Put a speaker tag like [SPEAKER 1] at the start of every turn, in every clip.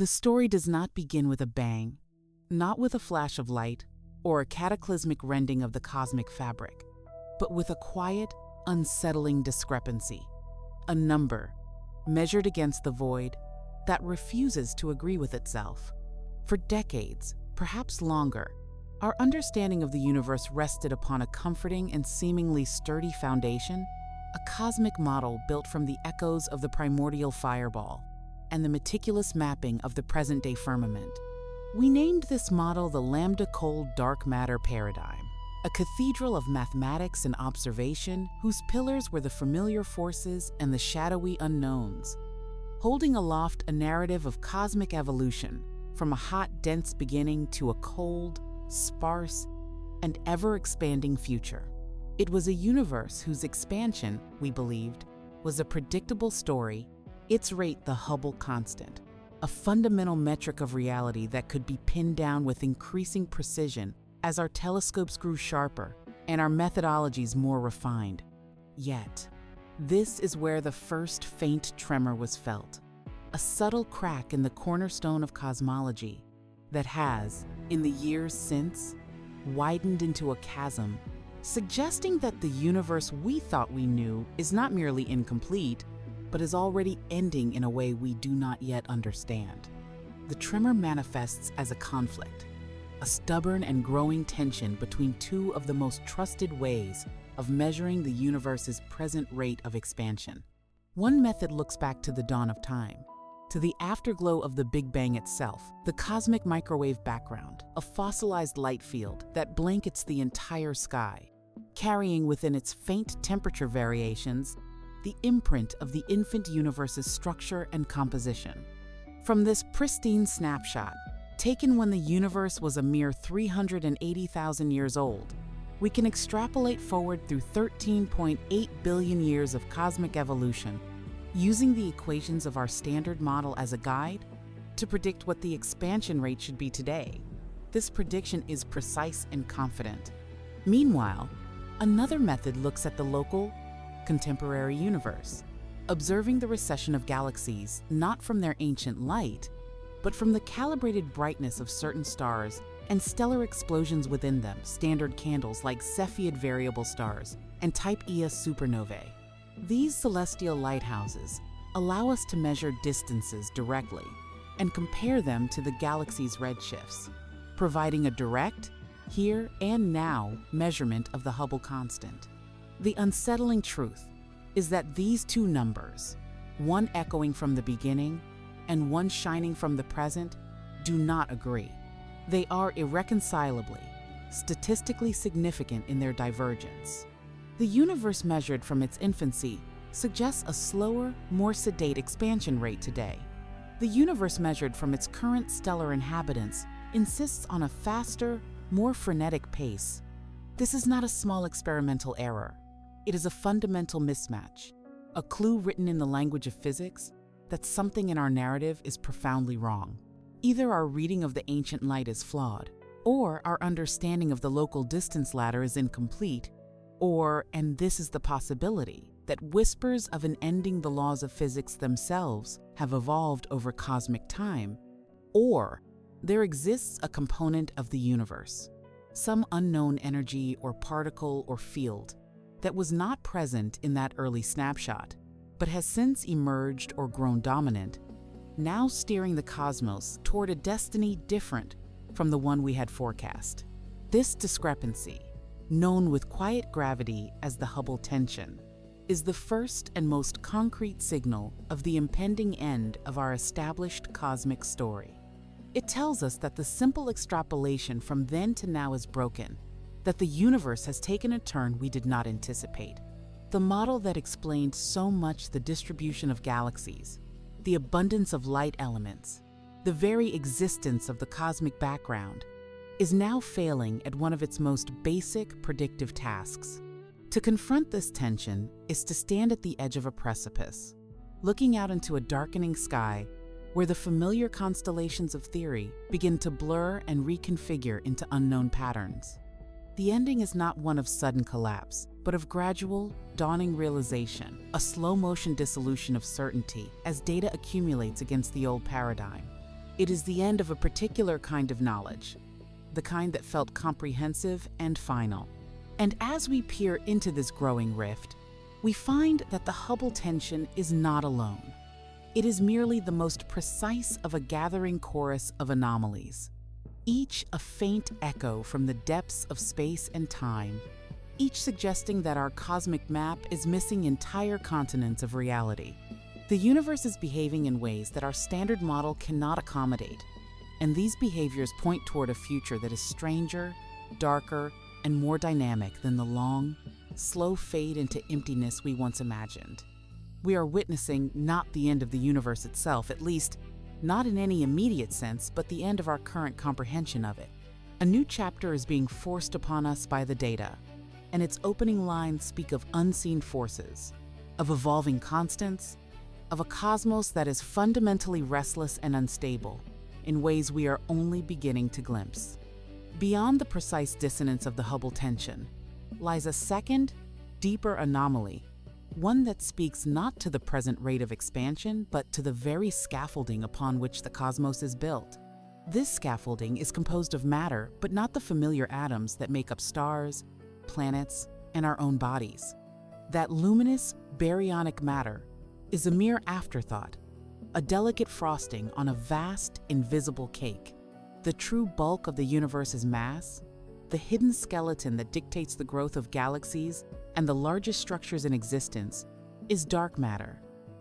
[SPEAKER 1] The story does not begin with a bang, not with a flash of light or a cataclysmic rending of the cosmic fabric, but with a quiet, unsettling discrepancy, a number measured against the void that refuses to agree with itself. For decades, perhaps longer, our understanding of the universe rested upon a comforting and seemingly sturdy foundation, a cosmic model built from the echoes of the primordial fireball and the meticulous mapping of the present-day firmament. We named this model the lambda-cold dark matter paradigm, a cathedral of mathematics and observation whose pillars were the familiar forces and the shadowy unknowns, holding aloft a narrative of cosmic evolution from a hot, dense beginning to a cold, sparse, and ever-expanding future. It was a universe whose expansion, we believed, was a predictable story, its rate the Hubble constant, a fundamental metric of reality that could be pinned down with increasing precision as our telescopes grew sharper and our methodologies more refined. Yet, this is where the first faint tremor was felt, a subtle crack in the cornerstone of cosmology that has, in the years since, widened into a chasm, suggesting that the universe we thought we knew is not merely incomplete, but is already ending in a way we do not yet understand. The tremor manifests as a conflict, a stubborn and growing tension between two of the most trusted ways of measuring the universe's present rate of expansion. One method looks back to the dawn of time, to the afterglow of the Big Bang itself, the cosmic microwave background, a fossilized light field that blankets the entire sky, carrying within its faint temperature variations the imprint of the infant universe's structure and composition. From this pristine snapshot, taken when the universe was a mere 380,000 years old, we can extrapolate forward through 13.8 billion years of cosmic evolution, using the equations of our standard model as a guide to predict what the expansion rate should be today. This prediction is precise and confident. Meanwhile, another method looks at the local, contemporary universe, observing the recession of galaxies not from their ancient light, but from the calibrated brightness of certain stars and stellar explosions within them, standard candles like Cepheid variable stars and Type Ia supernovae. These celestial lighthouses allow us to measure distances directly and compare them to the galaxy's redshifts, providing a direct, here and now measurement of the Hubble constant. The unsettling truth is that these two numbers, one echoing from the beginning and one shining from the present, do not agree. They are irreconcilably, statistically significant in their divergence. The universe measured from its infancy suggests a slower, more sedate expansion rate today. The universe measured from its current stellar inhabitants insists on a faster, more frenetic pace. This is not a small experimental error. It is a fundamental mismatch, a clue written in the language of physics that something in our narrative is profoundly wrong. Either our reading of the ancient light is flawed, or our understanding of the local distance ladder is incomplete, or, and this is the possibility, that whispers of an ending the laws of physics themselves have evolved over cosmic time, or there exists a component of the universe, some unknown energy or particle or field, that was not present in that early snapshot, but has since emerged or grown dominant, now steering the cosmos toward a destiny different from the one we had forecast. This discrepancy, known with quiet gravity as the Hubble tension, is the first and most concrete signal of the impending end of our established cosmic story. It tells us that the simple extrapolation from then to now is broken, that the universe has taken a turn we did not anticipate. The model that explained so much the distribution of galaxies, the abundance of light elements, the very existence of the cosmic background, is now failing at one of its most basic predictive tasks. To confront this tension is to stand at the edge of a precipice, looking out into a darkening sky where the familiar constellations of theory begin to blur and reconfigure into unknown patterns. The ending is not one of sudden collapse, but of gradual, dawning realization, a slow-motion dissolution of certainty as data accumulates against the old paradigm. It is the end of a particular kind of knowledge, the kind that felt comprehensive and final. And as we peer into this growing rift, we find that the Hubble tension is not alone. It is merely the most precise of a gathering chorus of anomalies, each a faint echo from the depths of space and time, each suggesting that our cosmic map is missing entire continents of reality. The universe is behaving in ways that our standard model cannot accommodate, and these behaviors point toward a future that is stranger, darker, and more dynamic than the long, slow fade into emptiness we once imagined. We are witnessing not the end of the universe itself, at least not in any immediate sense, but the end of our current comprehension of it. A new chapter is being forced upon us by the data, and its opening lines speak of unseen forces, of evolving constants, of a cosmos that is fundamentally restless and unstable in ways we are only beginning to glimpse. Beyond the precise dissonance of the Hubble tension lies a second, deeper anomaly, one that speaks not to the present rate of expansion, but to the very scaffolding upon which the cosmos is built. This scaffolding is composed of matter, but not the familiar atoms that make up stars, planets, and our own bodies. That luminous, baryonic matter is a mere afterthought, a delicate frosting on a vast, invisible cake. The true bulk of the universe's mass, the hidden skeleton that dictates the growth of galaxies and the largest structures in existence, is dark matter.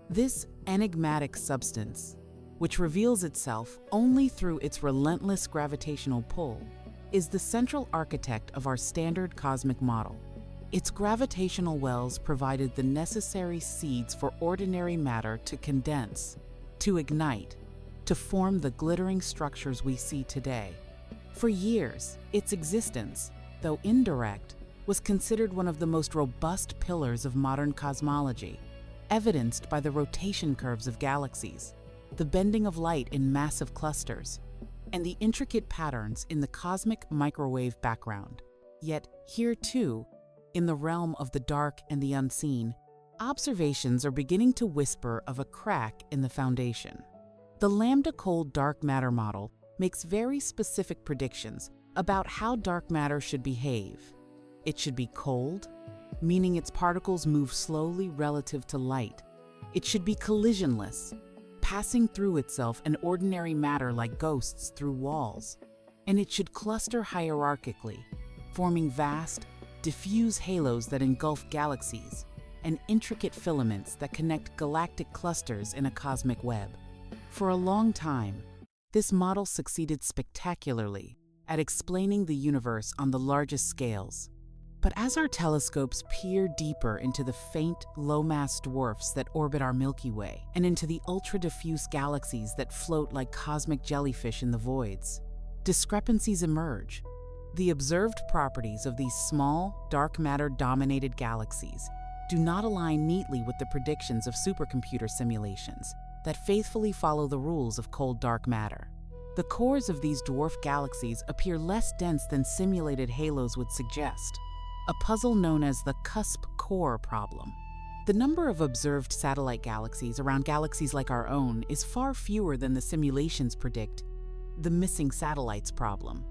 [SPEAKER 1] This enigmatic substance, which reveals itself only through its relentless gravitational pull, is the central architect of our standard cosmic model. Its gravitational wells provided the necessary seeds for ordinary matter to condense, to ignite, to form the glittering structures we see today. For years, its existence, though indirect, was considered one of the most robust pillars of modern cosmology, evidenced by the rotation curves of galaxies, the bending of light in massive clusters, and the intricate patterns in the cosmic microwave background. Yet here too, in the realm of the dark and the unseen, observations are beginning to whisper of a crack in the foundation. The lambda-cold dark matter model makes very specific predictions about how dark matter should behave. It should be cold, meaning its particles move slowly relative to light. It should be collisionless, passing through itself and ordinary matter like ghosts through walls. And it should cluster hierarchically, forming vast, diffuse halos that engulf galaxies, and intricate filaments that connect galactic clusters in a cosmic web. For a long time, this model succeeded spectacularly at explaining the universe on the largest scales. But as our telescopes peer deeper into the faint, low-mass dwarfs that orbit our Milky Way, and into the ultra-diffuse galaxies that float like cosmic jellyfish in the voids, discrepancies emerge. The observed properties of these small, dark matter-dominated galaxies do not align neatly with the predictions of supercomputer simulations that faithfully follow the rules of cold dark matter. The cores of these dwarf galaxies appear less dense than simulated halos would suggest, a puzzle known as the cusp core problem. The number of observed satellite galaxies around galaxies like our own is far fewer than the simulations predict, the missing satellites problem.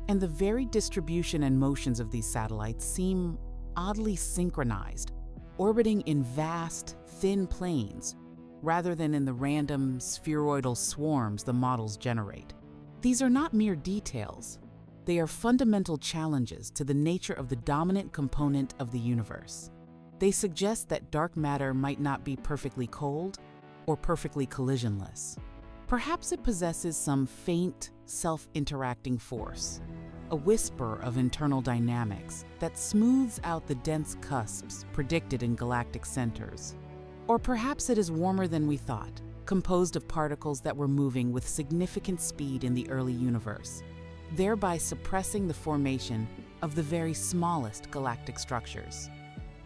[SPEAKER 1] And the very distribution and motions of these satellites seem oddly synchronized, orbiting in vast, thin planes, rather than in the random, spheroidal swarms the models generate. These are not mere details. They are fundamental challenges to the nature of the dominant component of the universe. They suggest that dark matter might not be perfectly cold or perfectly collisionless. Perhaps it possesses some faint, self-interacting force, a whisper of internal dynamics that smooths out the dense cusps predicted in galactic centers. Or perhaps it is warmer than we thought, composed of particles that were moving with significant speed in the early universe, thereby suppressing the formation of the very smallest galactic structures.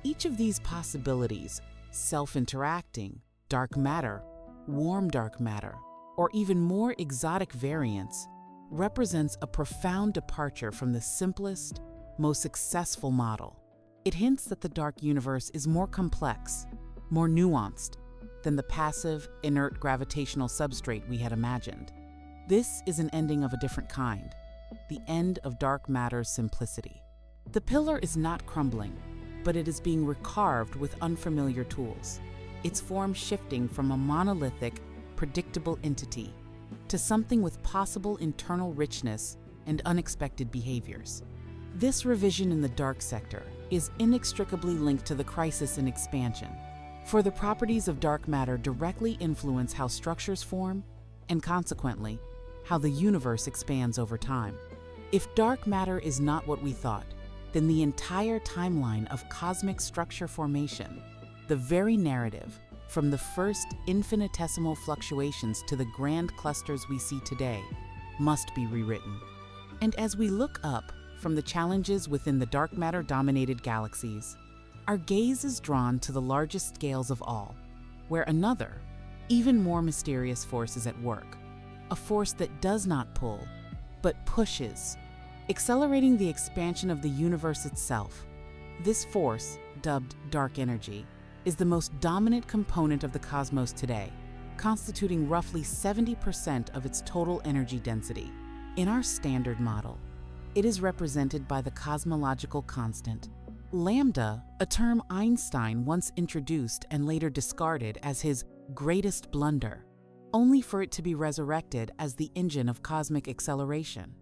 [SPEAKER 1] Each of these possibilities, self-interacting, dark matter, warm dark matter, or even more exotic variants, represents a profound departure from the simplest, most successful model. It hints that the dark universe is more complex, more nuanced than the passive, inert gravitational substrate we had imagined. This is an ending of a different kind, the end of dark matter's simplicity. The pillar is not crumbling, but it is being recarved with unfamiliar tools, its form shifting from a monolithic, predictable entity to something with possible internal richness and unexpected behaviors. This revision in the dark sector is inextricably linked to the crisis in expansion, for the properties of dark matter directly influence how structures form and, consequently, how the universe expands over time. If dark matter is not what we thought, then the entire timeline of cosmic structure formation, the very narrative, from the first infinitesimal fluctuations to the grand clusters we see today, must be rewritten. And as we look up from the challenges within the dark matter-dominated galaxies, our gaze is drawn to the largest scales of all, where another, even more mysterious force is at work, a force that does not pull, but pushes, accelerating the expansion of the universe itself. This force, dubbed dark energy, is the most dominant component of the cosmos today, constituting roughly 70% of its total energy density. In our standard model, it is represented by the cosmological constant, lambda, a term Einstein once introduced and later discarded as his greatest blunder, only for it to be resurrected as the engine of cosmic acceleration.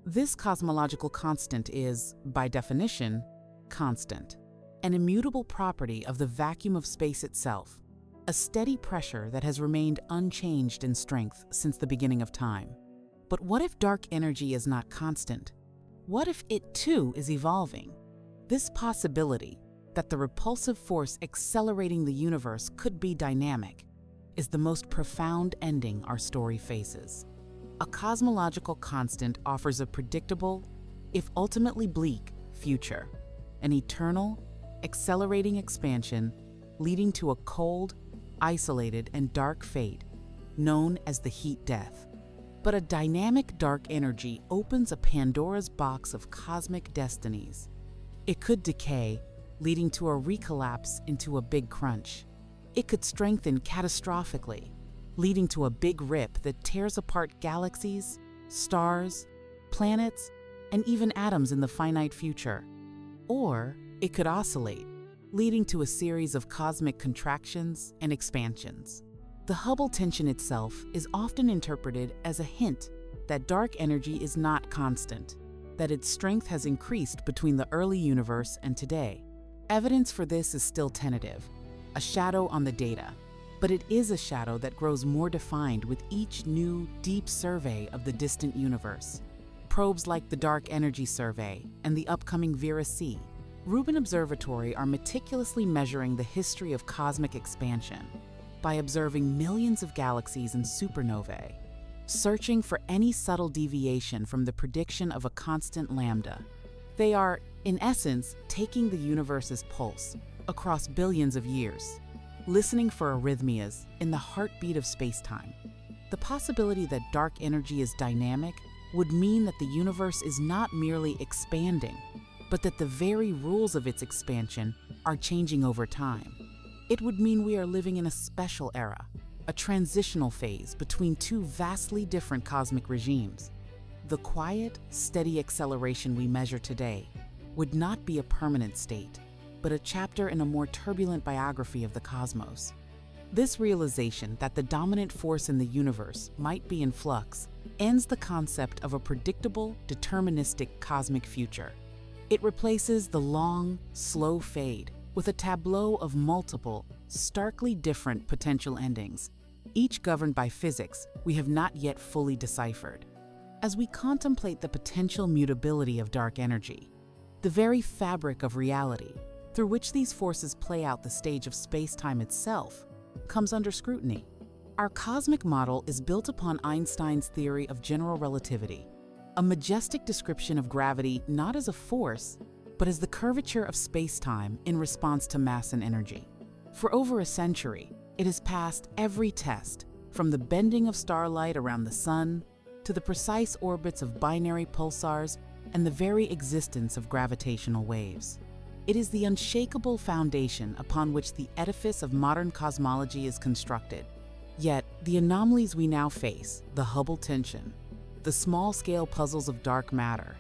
[SPEAKER 1] This cosmological constant is, by definition, constant, an immutable property of the vacuum of space itself, a steady pressure that has remained unchanged in strength since the beginning of time. But what if dark energy is not constant? What if it too is evolving? This possibility that the repulsive force accelerating the universe could be dynamic is the most profound ending our story faces. A cosmological constant offers a predictable, if ultimately bleak, future, an eternal, accelerating expansion leading to a cold, isolated, and dark fate known as the heat death. But a dynamic dark energy opens a Pandora's box of cosmic destinies. It could decay, leading to a recollapse into a big crunch. It could strengthen catastrophically, leading to a big rip that tears apart galaxies, stars, planets, and even atoms in the finite future. Or it could oscillate, leading to a series of cosmic contractions and expansions. The Hubble tension itself is often interpreted as a hint that dark energy is not constant, that its strength has increased between the early universe and today. Evidence for this is still tentative, a shadow on the data, but it is a shadow that grows more defined with each new, deep survey of the distant universe. Probes like the Dark Energy Survey and the upcoming Vera-C, Rubin Observatory are meticulously measuring the history of cosmic expansion by observing millions of galaxies and supernovae, searching for any subtle deviation from the prediction of a constant lambda. They are, in essence, taking the universe's pulse across billions of years, listening for arrhythmias in the heartbeat of spacetime. The possibility that dark energy is dynamic would mean that the universe is not merely expanding, but that the very rules of its expansion are changing over time. It would mean we are living in a special era, a transitional phase between two vastly different cosmic regimes. The quiet, steady acceleration we measure today would not be a permanent state, but a chapter in a more turbulent biography of the cosmos. This realization that the dominant force in the universe might be in flux ends the concept of a predictable, deterministic cosmic future. It replaces the long, slow fade with a tableau of multiple, starkly different potential endings, each governed by physics we have not yet fully deciphered. As we contemplate the potential mutability of dark energy, the very fabric of reality, through which these forces play out the stage of space-time itself, comes under scrutiny. Our cosmic model is built upon Einstein's theory of general relativity, a majestic description of gravity not as a force, but as the curvature of space-time in response to mass and energy. For over a century, it has passed every test, from the bending of starlight around the sun to the precise orbits of binary pulsars and the very existence of gravitational waves. It is the unshakable foundation upon which the edifice of modern cosmology is constructed. Yet, the anomalies we now face, the Hubble tension, the small-scale puzzles of dark matter,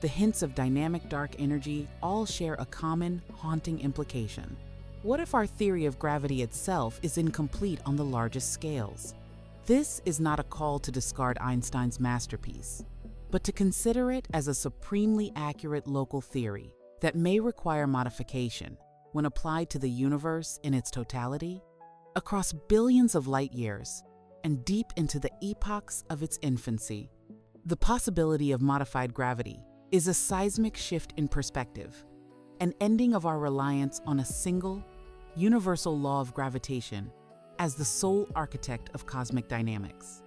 [SPEAKER 1] the hints of dynamic dark energy all share a common, haunting implication. What if our theory of gravity itself is incomplete on the largest scales? This is not a call to discard Einstein's masterpiece, but to consider it as a supremely accurate local theory that may require modification when applied to the universe in its totality, across billions of light years and deep into the epochs of its infancy. The possibility of modified gravity is a seismic shift in perspective, an ending of our reliance on a single, universal law of gravitation as the sole architect of cosmic dynamics.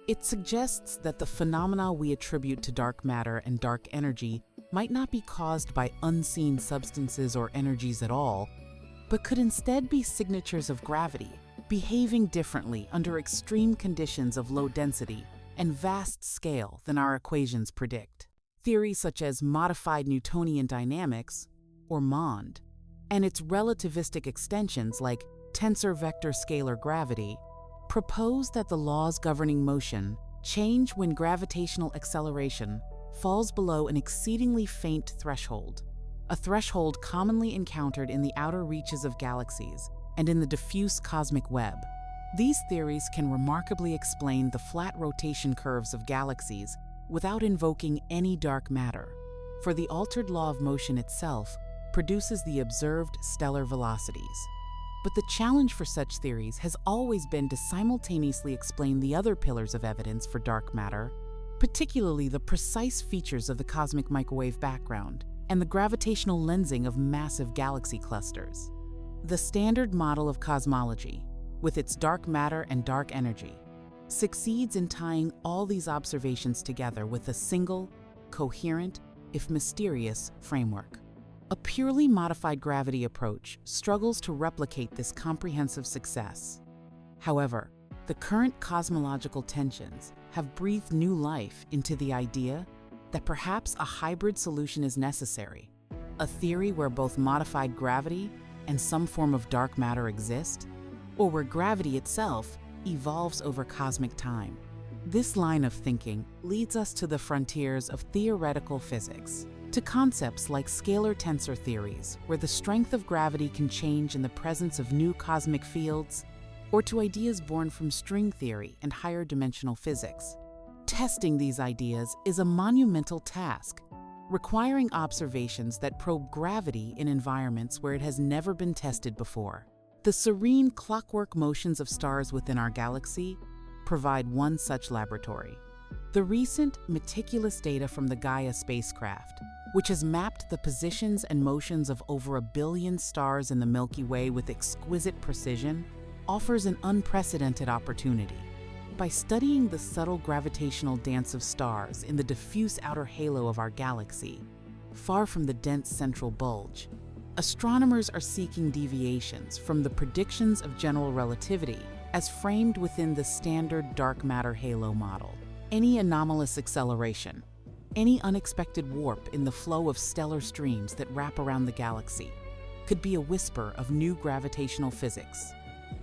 [SPEAKER 1] It suggests that the phenomena we attribute to dark matter and dark energy might not be caused by unseen substances or energies at all, but could instead be signatures of gravity, behaving differently under extreme conditions of low density and vast scale than our equations predict. Theories such as modified Newtonian dynamics, or MOND, and its relativistic extensions like tensor vector scalar gravity, propose that the laws governing motion change when gravitational acceleration falls below an exceedingly faint threshold, a threshold commonly encountered in the outer reaches of galaxies and in the diffuse cosmic web. These theories can remarkably explain the flat rotation curves of galaxies without invoking any dark matter, for the altered law of motion itself produces the observed stellar velocities. But the challenge for such theories has always been to simultaneously explain the other pillars of evidence for dark matter, particularly the precise features of the cosmic microwave background and the gravitational lensing of massive galaxy clusters. The standard model of cosmology, with its dark matter and dark energy, succeeds in tying all these observations together with a single, coherent, if mysterious, framework. A purely modified gravity approach struggles to replicate this comprehensive success. However, the current cosmological tensions have breathed new life into the idea that perhaps a hybrid solution is necessary, a theory where both modified gravity and some form of dark matter exist, or where gravity itself evolves over cosmic time. This line of thinking leads us to the frontiers of theoretical physics, to concepts like scalar tensor theories, where the strength of gravity can change in the presence of new cosmic fields, or to ideas born from string theory and higher dimensional physics. Testing these ideas is a monumental task, requiring observations that probe gravity in environments where it has never been tested before. The serene clockwork motions of stars within our galaxy provide one such laboratory. The recent, meticulous data from the Gaia spacecraft, which has mapped the positions and motions of over 1 billion stars in the Milky Way with exquisite precision, offers an unprecedented opportunity. By studying the subtle gravitational dance of stars in the diffuse outer halo of our galaxy, far from the dense central bulge, astronomers are seeking deviations from the predictions of general relativity as framed within the standard dark matter halo model. Any anomalous acceleration, any unexpected warp in the flow of stellar streams that wrap around the galaxy could be a whisper of new gravitational physics.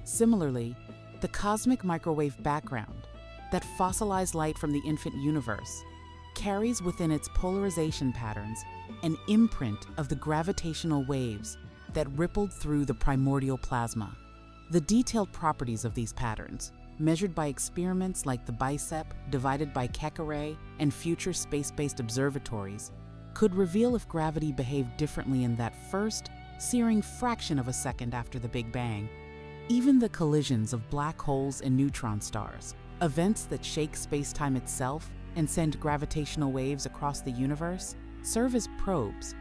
[SPEAKER 1] Similarly, the cosmic microwave background, that fossilized light from the infant universe, carries within its polarization patterns an imprint of the gravitational waves that rippled through the primordial plasma. The detailed properties of these patterns, measured by experiments like the BICEP divided by Keck array and future space-based observatories, could reveal if gravity behaved differently in that first, searing fraction of a second after the Big Bang. Even the collisions of black holes and neutron stars, events that shake space-time itself and send gravitational waves across the universe, serve as probes.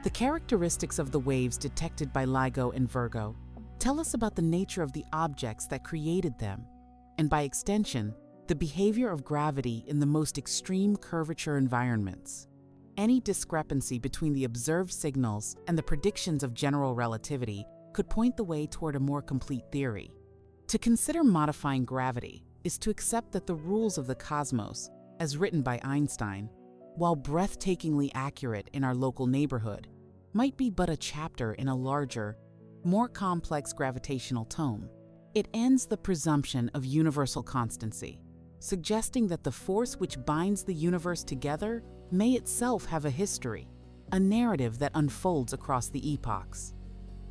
[SPEAKER 1] The characteristics of the waves detected by LIGO and Virgo tell us about the nature of the objects that created them, and by extension, the behavior of gravity in the most extreme curvature environments. Any discrepancy between the observed signals and the predictions of general relativity could point the way toward a more complete theory. To consider modifying gravity is to accept that the rules of the cosmos, as written by Einstein, while breathtakingly accurate in our local neighborhood, might be but a chapter in a larger, more complex gravitational tome. It ends the presumption of universal constancy, suggesting that the force which binds the universe together may itself have a history, a narrative that unfolds across the epochs.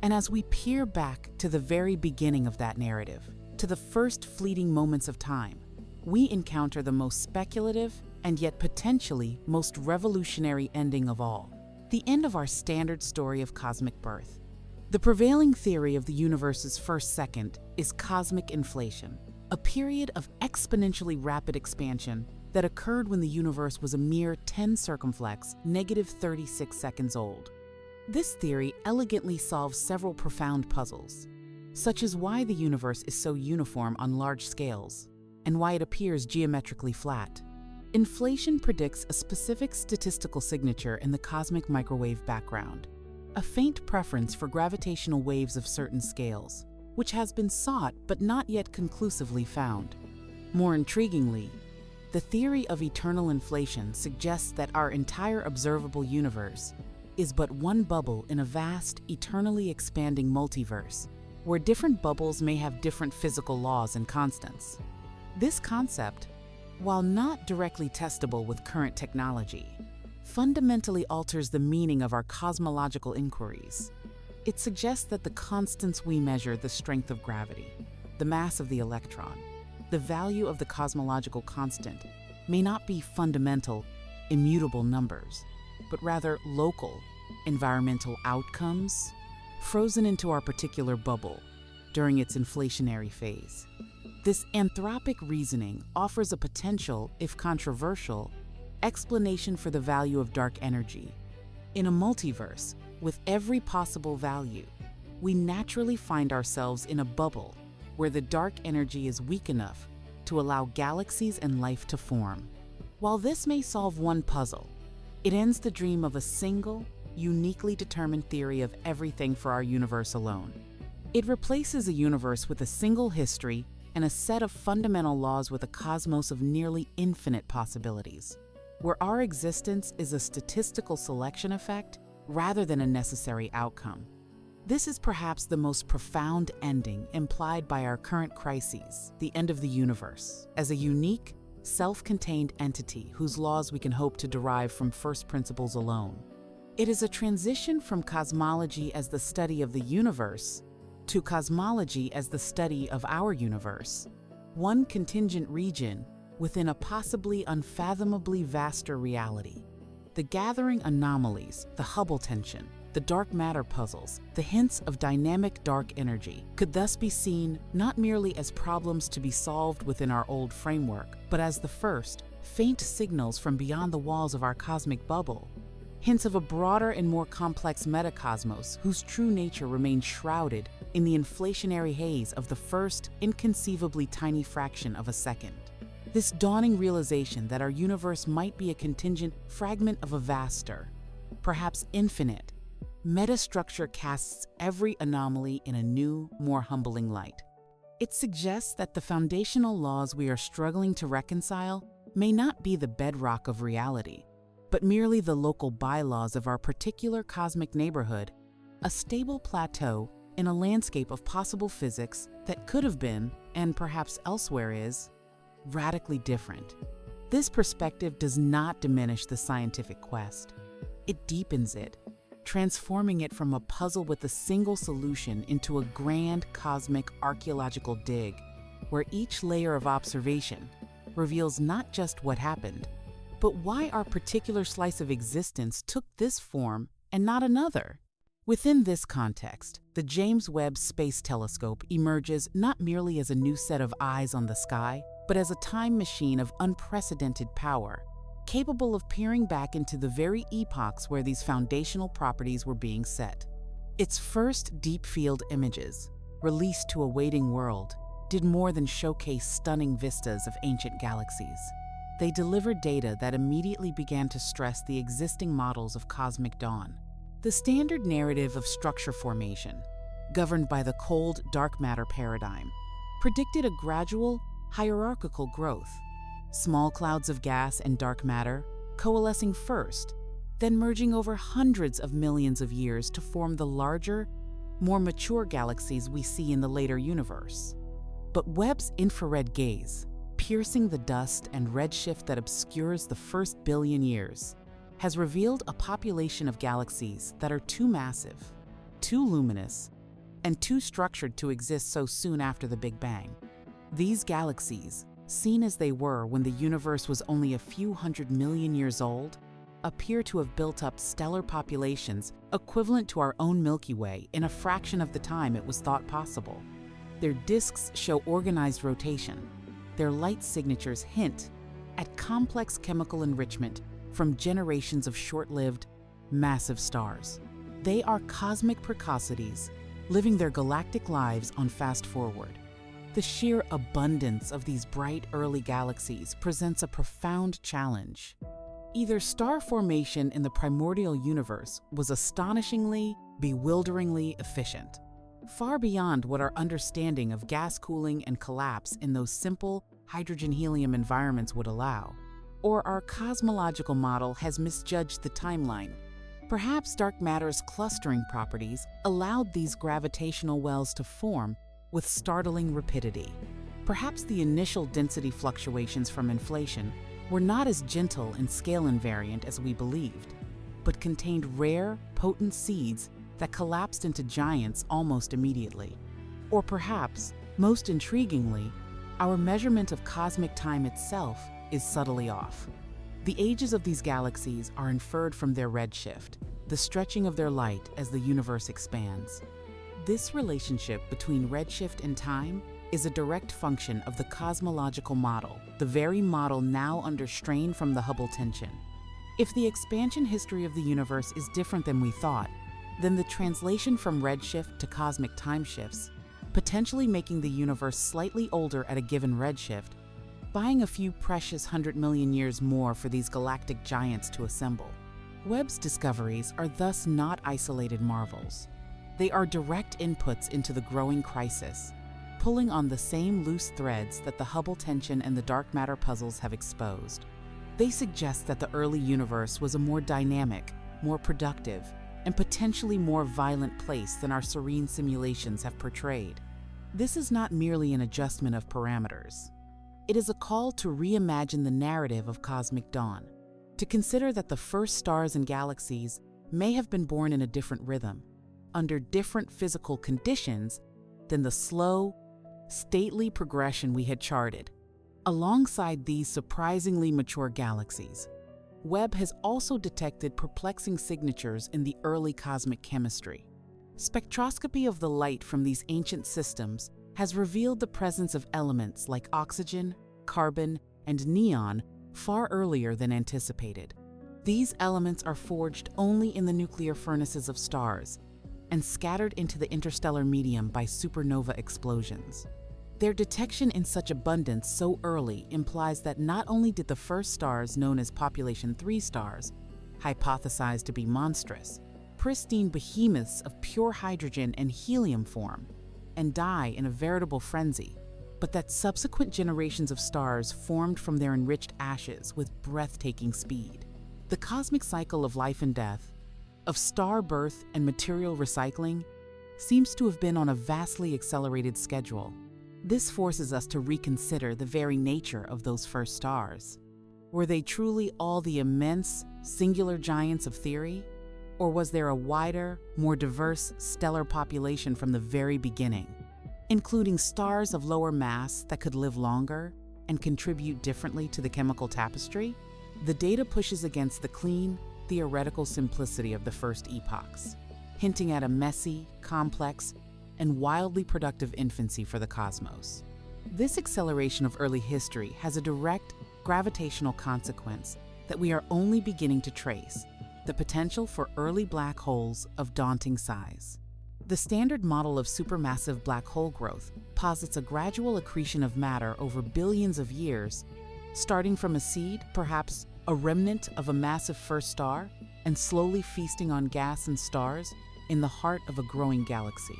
[SPEAKER 1] And as we peer back to the very beginning of that narrative, to the first fleeting moments of time, we encounter the most speculative and yet potentially most revolutionary ending of all, the end of our standard story of cosmic birth. The prevailing theory of the universe's first second is cosmic inflation, a period of exponentially rapid expansion that occurred when the universe was a mere 10 circumflex, -36 seconds old. This theory elegantly solves several profound puzzles, such as why the universe is so uniform on large scales and why it appears geometrically flat. Inflation predicts a specific statistical signature in the cosmic microwave background, a faint preference for gravitational waves of certain scales, which has been sought but not yet conclusively found. More intriguingly, the theory of eternal inflation suggests that our entire observable universe is but one bubble in a vast, eternally expanding multiverse, where different bubbles may have different physical laws and constants. This concept, while not directly testable with current technology, fundamentally alters the meaning of our cosmological inquiries. It suggests that the constants we measure, the strength of gravity, the mass of the electron, the value of the cosmological constant, may not be fundamental, immutable numbers, but rather local, environmental outcomes frozen into our particular bubble during its inflationary phase. This anthropic reasoning offers a potential, if controversial, explanation for the value of dark energy. In a multiverse, with every possible value, we naturally find ourselves in a bubble where the dark energy is weak enough to allow galaxies and life to form. While this may solve one puzzle, it ends the dream of a single, uniquely determined theory of everything for our universe alone. It replaces a universe with a single history and a set of fundamental laws with a cosmos of nearly infinite possibilities, where our existence is a statistical selection effect rather than a necessary outcome. This is perhaps the most profound ending implied by our current crises, the end of the universe, as a unique, self-contained entity whose laws we can hope to derive from first principles alone. It is a transition from cosmology as the study of the universe to cosmology as the study of our universe, one contingent region within a possibly unfathomably vaster reality. The gathering anomalies, the Hubble tension, the dark matter puzzles, the hints of dynamic dark energy could thus be seen not merely as problems to be solved within our old framework, but as the first, faint signals from beyond the walls of our cosmic bubble, hints of a broader and more complex metacosmos whose true nature remains shrouded in the inflationary haze of the first, inconceivably tiny fraction of a second. This dawning realization that our universe might be a contingent fragment of a vaster, perhaps infinite, metastructure casts every anomaly in a new, more humbling light. It suggests that the foundational laws we are struggling to reconcile may not be the bedrock of reality, but merely the local bylaws of our particular cosmic neighborhood, a stable plateau in a landscape of possible physics that could have been, and perhaps elsewhere is, radically different. This perspective does not diminish the scientific quest. It deepens it, transforming it from a puzzle with a single solution into a grand cosmic archaeological dig, where each layer of observation reveals not just what happened, but why our particular slice of existence took this form and not another. Within this context, the James Webb Space Telescope emerges not merely as a new set of eyes on the sky, but as a time machine of unprecedented power, capable of peering back into the very epochs where these foundational properties were being set. Its first deep-field images, released to a waiting world, did more than showcase stunning vistas of ancient galaxies. They delivered data that immediately began to stress the existing models of cosmic dawn. The standard narrative of structure formation, governed by the cold dark matter paradigm, predicted a gradual, hierarchical growth. Small clouds of gas and dark matter coalescing first, then merging over hundreds of millions of years to form the larger, more mature galaxies we see in the later universe. But Webb's infrared gaze, piercing the dust and redshift that obscures the first billion years, has revealed a population of galaxies that are too massive, too luminous, and too structured to exist so soon after the Big Bang. These galaxies, seen as they were when the universe was only a few 100 million years old, appear to have built up stellar populations equivalent to our own Milky Way in a fraction of the time it was thought possible. Their disks show organized rotation. Their light signatures hint at complex chemical enrichment from generations of short-lived, massive stars. They are cosmic precocities, living their galactic lives on fast forward. The sheer abundance of these bright early galaxies presents a profound challenge. Either star formation in the primordial universe was astonishingly, bewilderingly efficient, far beyond what our understanding of gas cooling and collapse in those simple hydrogen-helium environments would allow, or our cosmological model has misjudged the timeline. Perhaps dark matter's clustering properties allowed these gravitational wells to form with startling rapidity. Perhaps the initial density fluctuations from inflation were not as gentle and scale invariant as we believed, but contained rare, potent seeds that collapsed into giants almost immediately. Or perhaps, most intriguingly, our measurement of cosmic time itself is subtly off. The ages of these galaxies are inferred from their redshift, the stretching of their light as the universe expands. This relationship between redshift and time is a direct function of the cosmological model, the very model now under strain from the Hubble tension. If the expansion history of the universe is different than we thought, then the translation from redshift to cosmic time shifts, potentially making the universe slightly older at a given redshift, buying a few precious 100 million years more for these galactic giants to assemble. Webb's discoveries are thus not isolated marvels. They are direct inputs into the growing crisis, pulling on the same loose threads that the Hubble tension and the dark matter puzzles have exposed. They suggest that the early universe was a more dynamic, more productive, and potentially more violent place than our serene simulations have portrayed. This is not merely an adjustment of parameters. It is a call to reimagine the narrative of cosmic dawn, to consider that the first stars and galaxies may have been born in a different rhythm, under different physical conditions than the slow, stately progression we had charted. Alongside these surprisingly mature galaxies, Webb has also detected perplexing signatures in the early cosmic chemistry. Spectroscopy of the light from these ancient systems has revealed the presence of elements like oxygen, carbon, and neon far earlier than anticipated. These elements are forged only in the nuclear furnaces of stars and scattered into the interstellar medium by supernova explosions. Their detection in such abundance so early implies that not only did the first stars known as population 3 stars, hypothesized to be monstrous, pristine behemoths of pure hydrogen and helium form and die in a veritable frenzy, but that subsequent generations of stars formed from their enriched ashes with breathtaking speed. The cosmic cycle of life and death, of star birth and material recycling, seems to have been on a vastly accelerated schedule. This forces us to reconsider the very nature of those first stars. Were they truly all the immense, singular giants of theory? Or was there a wider, more diverse stellar population from the very beginning, including stars of lower mass that could live longer and contribute differently to the chemical tapestry? The data pushes against the clean, theoretical simplicity of the first epochs, hinting at a messy, complex, and wildly productive infancy for the cosmos. This acceleration of early history has a direct gravitational consequence that we are only beginning to trace: the potential for early black holes of daunting size. The standard model of supermassive black hole growth posits a gradual accretion of matter over billions of years, starting from a seed, perhaps a remnant of a massive first star, and slowly feasting on gas and stars in the heart of a growing galaxy.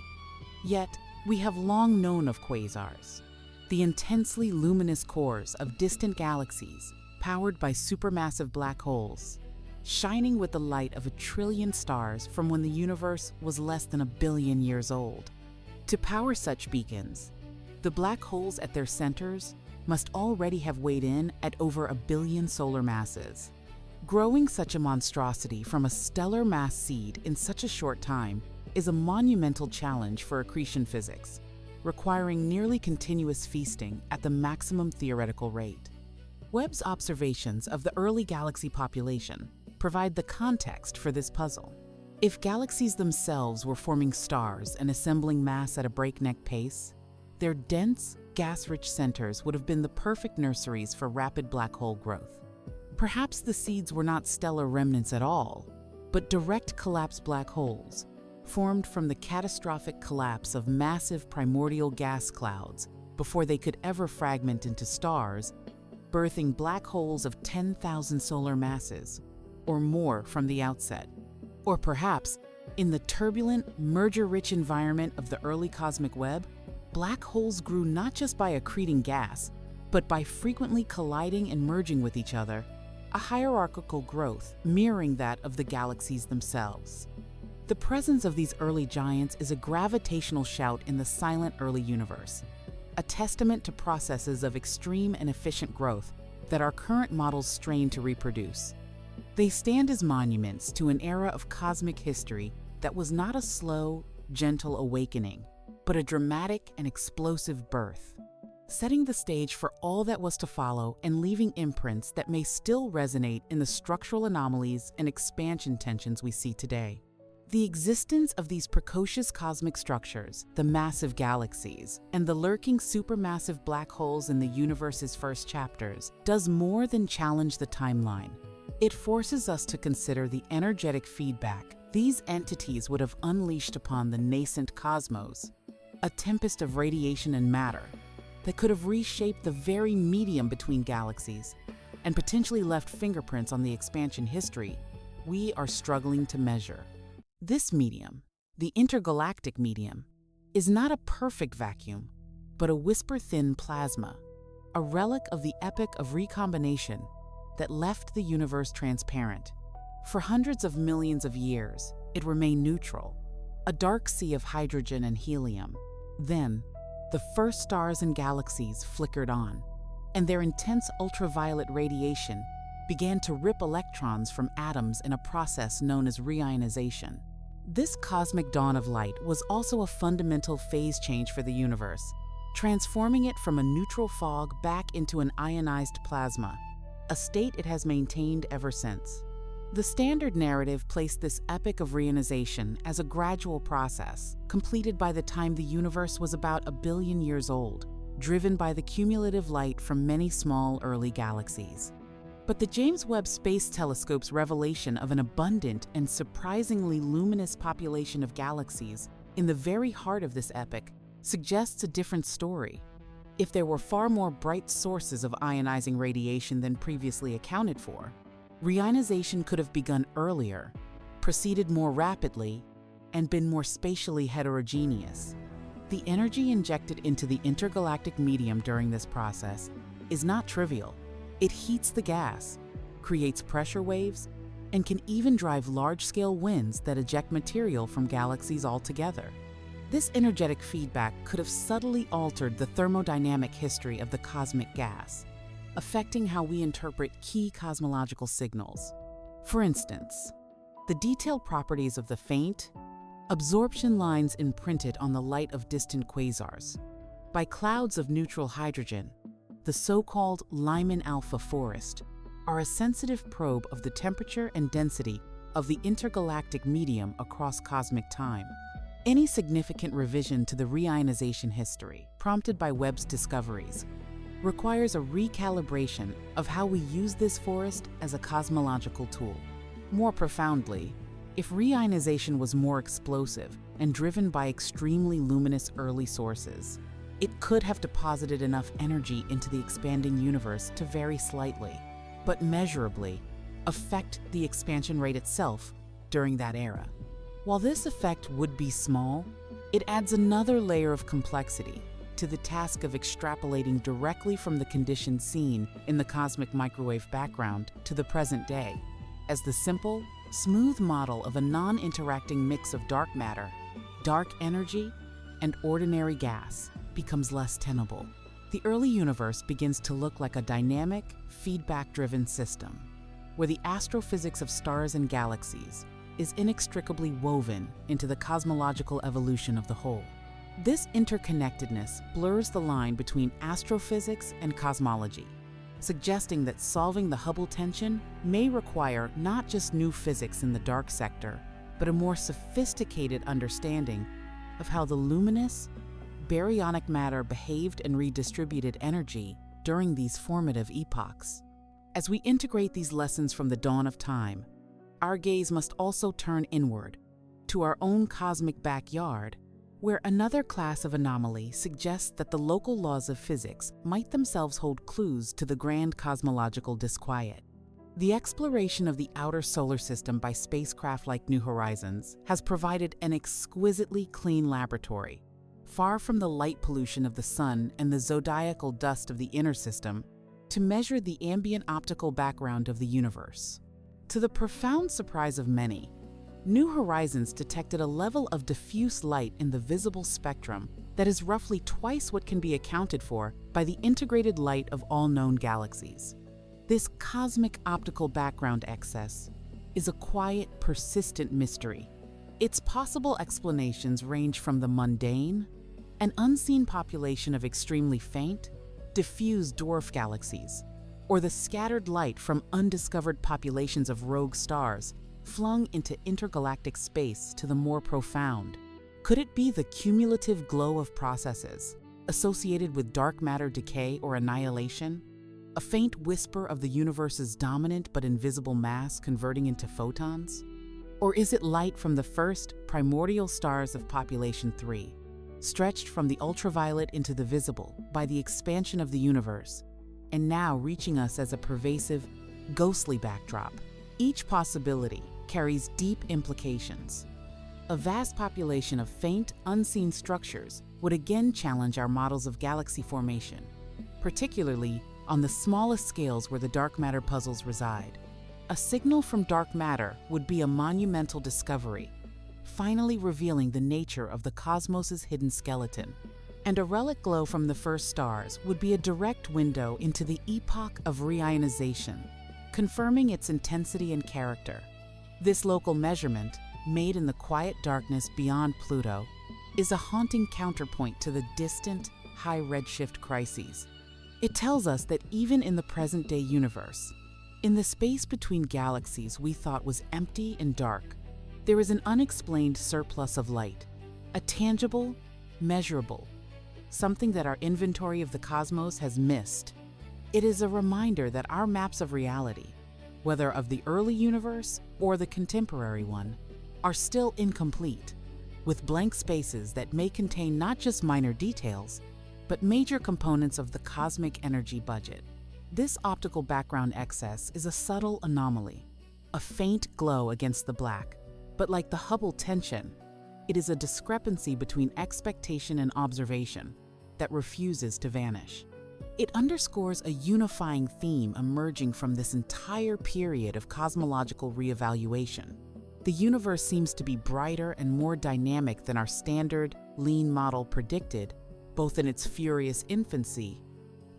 [SPEAKER 1] Yet, we have long known of quasars, the intensely luminous cores of distant galaxies powered by supermassive black holes, shining with the light of 1 trillion stars from when the universe was less than 1 billion years old. To power such beacons, The black holes at their centers must already have weighed in at over 1 billion solar masses. Growing such a monstrosity from a stellar mass seed in such a short time is a monumental challenge for accretion physics, requiring nearly continuous feasting at the maximum theoretical rate. Webb's observations of the early galaxy population provide the context for this puzzle. If galaxies themselves were forming stars and assembling mass at a breakneck pace, their dense, gas-rich centers would have been the perfect nurseries for rapid black hole growth. Perhaps the seeds were not stellar remnants at all, but direct collapse black holes, formed from the catastrophic collapse of massive primordial gas clouds before they could ever fragment into stars, birthing black holes of 10,000 solar masses, or more from the outset. Or perhaps, in the turbulent, merger-rich environment of the early cosmic web, black holes grew not just by accreting gas, but by frequently colliding and merging with each other, a hierarchical growth mirroring that of the galaxies themselves. The presence of these early giants is a gravitational shout in the silent early universe, a testament to processes of extreme and efficient growth that our current models strain to reproduce. They stand as monuments to an era of cosmic history that was not a slow, gentle awakening, but a dramatic and explosive birth, setting the stage for all that was to follow and leaving imprints that may still resonate in the structural anomalies and expansion tensions we see today. The existence of these precocious cosmic structures, the massive galaxies, and the lurking supermassive black holes in the universe's first chapters does more than challenge the timeline. It forces us to consider the energetic feedback these entities would have unleashed upon the nascent cosmos, a tempest of radiation and matter that could have reshaped the very medium between galaxies and potentially left fingerprints on the expansion history we are struggling to measure. This medium, the intergalactic medium, is not a perfect vacuum, but a whisper-thin plasma, a relic of the epoch of recombination that left the universe transparent. For hundreds of millions of years, it remained neutral, a dark sea of hydrogen and helium. Then, the first stars and galaxies flickered on, and their intense ultraviolet radiation began to rip electrons from atoms in a process known as reionization. This cosmic dawn of light was also a fundamental phase change for the universe, transforming it from a neutral fog back into an ionized plasma, a state it has maintained ever since. The standard narrative placed this epoch of reionization as a gradual process, completed by the time the universe was about 1 billion years old, driven by the cumulative light from many small early galaxies. But the James Webb Space Telescope's revelation of an abundant and surprisingly luminous population of galaxies in the very heart of this epoch suggests a different story. If there were far more bright sources of ionizing radiation than previously accounted for, reionization could have begun earlier, proceeded more rapidly, and been more spatially heterogeneous. The energy injected into the intergalactic medium during this process is not trivial. It heats the gas, creates pressure waves, and can even drive large-scale winds that eject material from galaxies altogether. This energetic feedback could have subtly altered the thermodynamic history of the cosmic gas, affecting how we interpret key cosmological signals. For instance, the detailed properties of the faint absorption lines imprinted on the light of distant quasars by clouds of neutral hydrogen, the so-called Lyman alpha forest, are a sensitive probe of the temperature and density of the intergalactic medium across cosmic time. Any significant revision to the reionization history prompted by Webb's discoveries requires a recalibration of how we use this forest as a cosmological tool. More profoundly, if reionization was more explosive and driven by extremely luminous early sources, it could have deposited enough energy into the expanding universe to very slightly, but measurably, affect the expansion rate itself during that era. While this effect would be small, it adds another layer of complexity to the task of extrapolating directly from the conditions seen in the cosmic microwave background to the present day, as the simple, smooth model of a non-interacting mix of dark matter, dark energy, and ordinary gas. becomes less tenable. The early universe begins to look like a dynamic, feedback-driven system, where the astrophysics of stars and galaxies is inextricably woven into the cosmological evolution of the whole. This interconnectedness blurs the line between astrophysics and cosmology, suggesting that solving the Hubble tension may require not just new physics in the dark sector, but a more sophisticated understanding of how the luminous, baryonic matter behaved and redistributed energy during these formative epochs. As we integrate these lessons from the dawn of time, our gaze must also turn inward, to our own cosmic backyard, where another class of anomaly suggests that the local laws of physics might themselves hold clues to the grand cosmological disquiet. The exploration of the outer solar system by spacecraft like New Horizons has provided an exquisitely clean laboratory, far from the light pollution of the sun and the zodiacal dust of the inner system, to measure the ambient optical background of the universe. To the profound surprise of many, New Horizons detected a level of diffuse light in the visible spectrum that is roughly twice what can be accounted for by the integrated light of all known galaxies. This cosmic optical background excess is a quiet, persistent mystery. Its possible explanations range from the mundane, an unseen population of extremely faint, diffuse dwarf galaxies, or the scattered light from undiscovered populations of rogue stars flung into intergalactic space, to the more profound. Could it be the cumulative glow of processes associated with dark matter decay or annihilation? A faint whisper of the universe's dominant but invisible mass converting into photons? Or is it light from the first primordial stars of population 3, stretched from the ultraviolet into the visible by the expansion of the universe, and now reaching us as a pervasive, ghostly backdrop? Each possibility carries deep implications. A vast population of faint, unseen structures would again challenge our models of galaxy formation, particularly on the smallest scales where the dark matter puzzles reside. A signal from dark matter would be a monumental discovery, finally revealing the nature of the cosmos's hidden skeleton. And a relic glow from the first stars would be a direct window into the epoch of reionization, confirming its intensity and character. This local measurement, made in the quiet darkness beyond Pluto, is a haunting counterpoint to the distant, high redshift crises. It tells us that even in the present-day universe, in the space between galaxies we thought was empty and dark, there is an unexplained surplus of light, a tangible, measurable, something that our inventory of the cosmos has missed. It is a reminder that our maps of reality, whether of the early universe or the contemporary one, are still incomplete, with blank spaces that may contain not just minor details, but major components of the cosmic energy budget. This optical background excess is a subtle anomaly, a faint glow against the black, but like the Hubble tension, it is a discrepancy between expectation and observation that refuses to vanish. It underscores a unifying theme emerging from this entire period of cosmological reevaluation. The universe seems to be brighter and more dynamic than our standard, lean model predicted, both in its furious infancy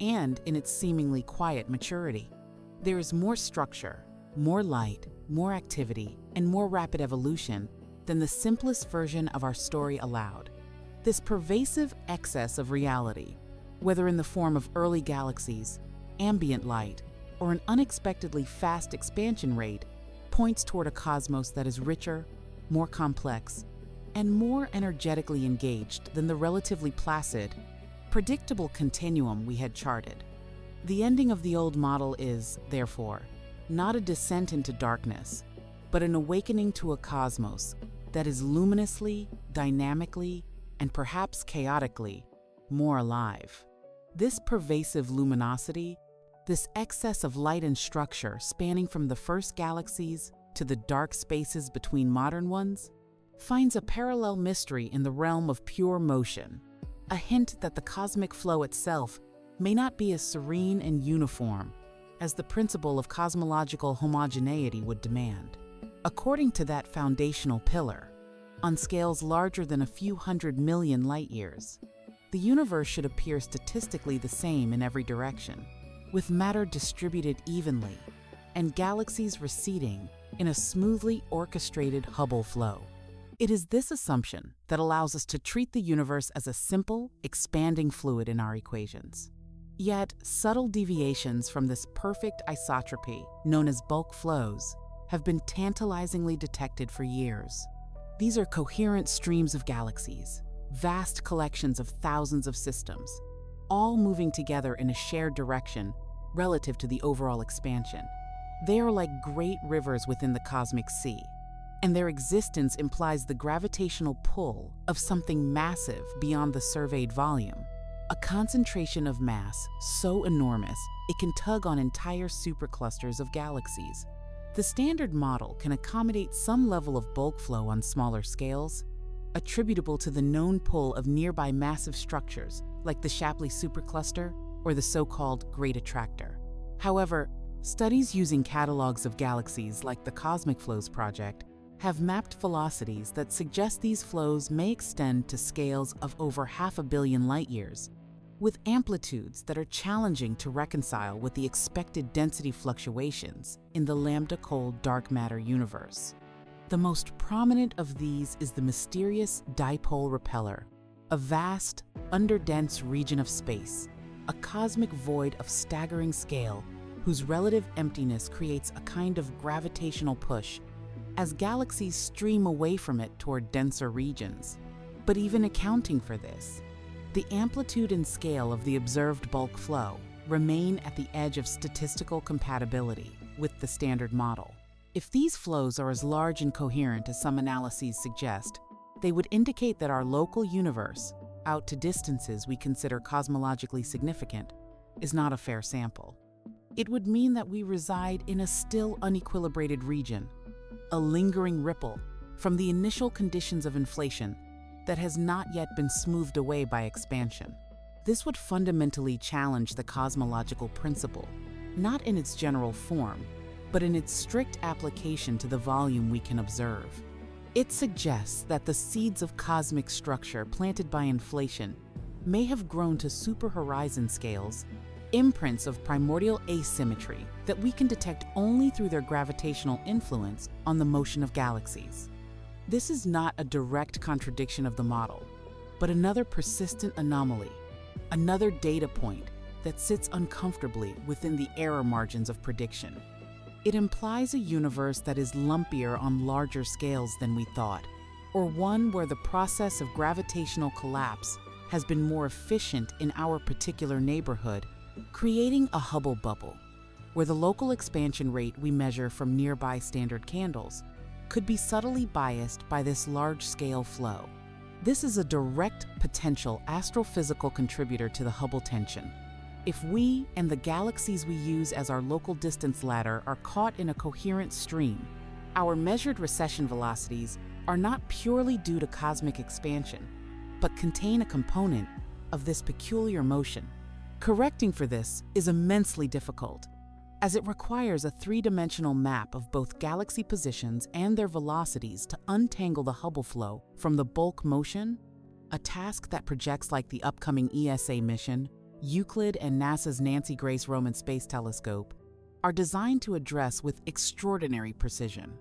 [SPEAKER 1] and in its seemingly quiet maturity. There is more structure, more light, more activity, and more rapid evolution than the simplest version of our story allowed. This pervasive excess of reality, whether in the form of early galaxies, ambient light, or an unexpectedly fast expansion rate, points toward a cosmos that is richer, more complex, and more energetically engaged than the relatively placid, predictable continuum we had charted. The ending of the old model is, therefore, not a descent into darkness, but an awakening to a cosmos that is luminously, dynamically, and perhaps chaotically more alive. This pervasive luminosity, this excess of light and structure spanning from the first galaxies to the dark spaces between modern ones, finds a parallel mystery in the realm of pure motion, a hint that the cosmic flow itself may not be as serene and uniform as the principle of cosmological homogeneity would demand. According to that foundational pillar, on scales larger than a few 100 million light-years, the universe should appear statistically the same in every direction, with matter distributed evenly and galaxies receding in a smoothly orchestrated Hubble flow. It is this assumption that allows us to treat the universe as a simple, expanding fluid in our equations. Yet, subtle deviations from this perfect isotropy, known as bulk flows, have been tantalizingly detected for years. These are coherent streams of galaxies, vast collections of thousands of systems, all moving together in a shared direction relative to the overall expansion. They are like great rivers within the cosmic sea, and their existence implies the gravitational pull of something massive beyond the surveyed volume, a concentration of mass so enormous it can tug on entire superclusters of galaxies. The standard model can accommodate some level of bulk flow on smaller scales, attributable to the known pull of nearby massive structures like the Shapley supercluster or the so-called Great Attractor. However, studies using catalogs of galaxies like the Cosmic Flows Project have mapped velocities that suggest these flows may extend to scales of over 500 million light-years, with amplitudes that are challenging to reconcile with the expected density fluctuations in the lambda-cold dark matter universe. The most prominent of these is the mysterious dipole repeller, a vast, underdense region of space, a cosmic void of staggering scale whose relative emptiness creates a kind of gravitational push as galaxies stream away from it toward denser regions. But even accounting for this, the amplitude and scale of the observed bulk flow remain at the edge of statistical compatibility with the standard model. If these flows are as large and coherent as some analyses suggest, they would indicate that our local universe, out to distances we consider cosmologically significant, is not a fair sample. It would mean that we reside in a still unequilibrated region, a lingering ripple from the initial conditions of inflation that has not yet been smoothed away by expansion. This would fundamentally challenge the cosmological principle, not in its general form, but in its strict application to the volume we can observe. It suggests that the seeds of cosmic structure planted by inflation may have grown to superhorizon scales, imprints of primordial asymmetry that we can detect only through their gravitational influence on the motion of galaxies. This is not a direct contradiction of the model, but another persistent anomaly, another data point that sits uncomfortably within the error margins of prediction. It implies a universe that is lumpier on larger scales than we thought, or one where the process of gravitational collapse has been more efficient in our particular neighborhood, creating a Hubble bubble, where the local expansion rate we measure from nearby standard candles could be subtly biased by this large-scale flow. This is a direct potential astrophysical contributor to the Hubble tension. If we and the galaxies we use as our local distance ladder are caught in a coherent stream, our measured recession velocities are not purely due to cosmic expansion, but contain a component of this peculiar motion. Correcting for this is immensely difficult, as it requires a three-dimensional map of both galaxy positions and their velocities to untangle the Hubble flow from the bulk motion, a task that projects like the upcoming ESA mission, Euclid and NASA's Nancy Grace Roman Space Telescope, are designed to address with extraordinary precision.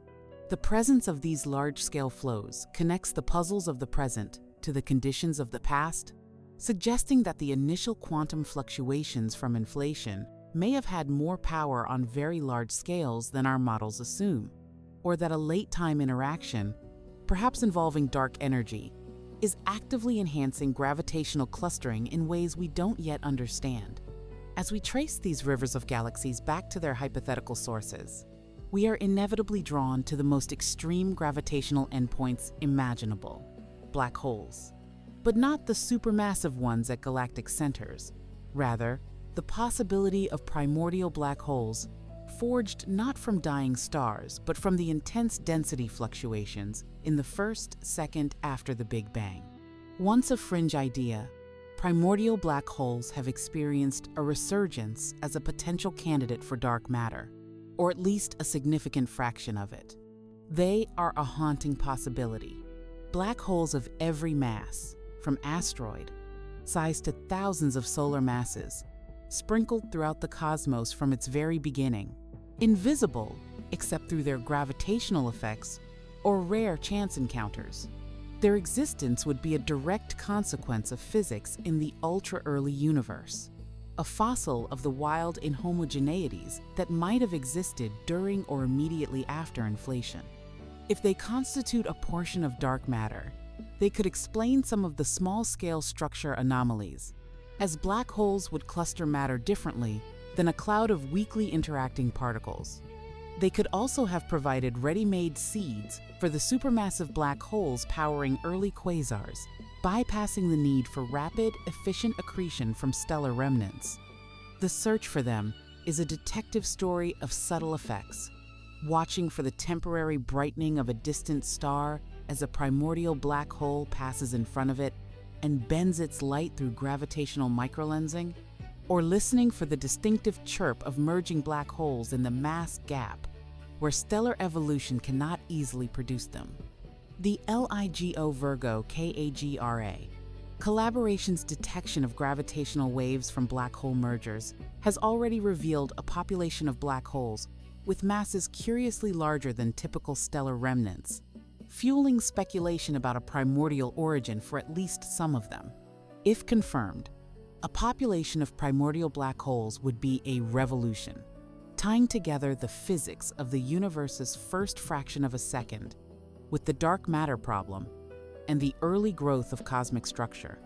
[SPEAKER 1] The presence of these large-scale flows connects the puzzles of the present to the conditions of the past, suggesting that the initial quantum fluctuations from inflation may have had more power on very large scales than our models assume, or that a late-time interaction, perhaps involving dark energy, is actively enhancing gravitational clustering in ways we don't yet understand. As we trace these rivers of galaxies back to their hypothetical sources, we are inevitably drawn to the most extreme gravitational endpoints imaginable, black holes. But not the supermassive ones at galactic centers. Rather, the possibility of primordial black holes forged not from dying stars, but from the intense density fluctuations in the first second after the Big Bang. Once a fringe idea, primordial black holes have experienced a resurgence as a potential candidate for dark matter, or at least a significant fraction of it. They are a haunting possibility. Black holes of every mass, from asteroid sized to thousands of solar masses, sprinkled throughout the cosmos from its very beginning, invisible except through their gravitational effects or rare chance encounters. Their existence would be a direct consequence of physics in the ultra-early universe, a fossil of the wild inhomogeneities that might have existed during or immediately after inflation. If they constitute a portion of dark matter, they could explain some of the small-scale structure anomalies, as black holes would cluster matter differently than a cloud of weakly interacting particles. They could also have provided ready-made seeds for the supermassive black holes powering early quasars, bypassing the need for rapid, efficient accretion from stellar remnants. The search for them is a detective story of subtle effects, watching for the temporary brightening of a distant star as a primordial black hole passes in front of it and bends its light through gravitational microlensing, or listening for the distinctive chirp of merging black holes in the mass gap where stellar evolution cannot easily produce them. The LIGO Virgo KAGRA, Collaboration's detection of gravitational waves from black hole mergers, has already revealed a population of black holes with masses curiously larger than typical stellar remnants, fueling speculation about a primordial origin for at least some of them. If confirmed, a population of primordial black holes would be a revolution, tying together the physics of the universe's first fraction of a second with the dark matter problem and the early growth of cosmic structure.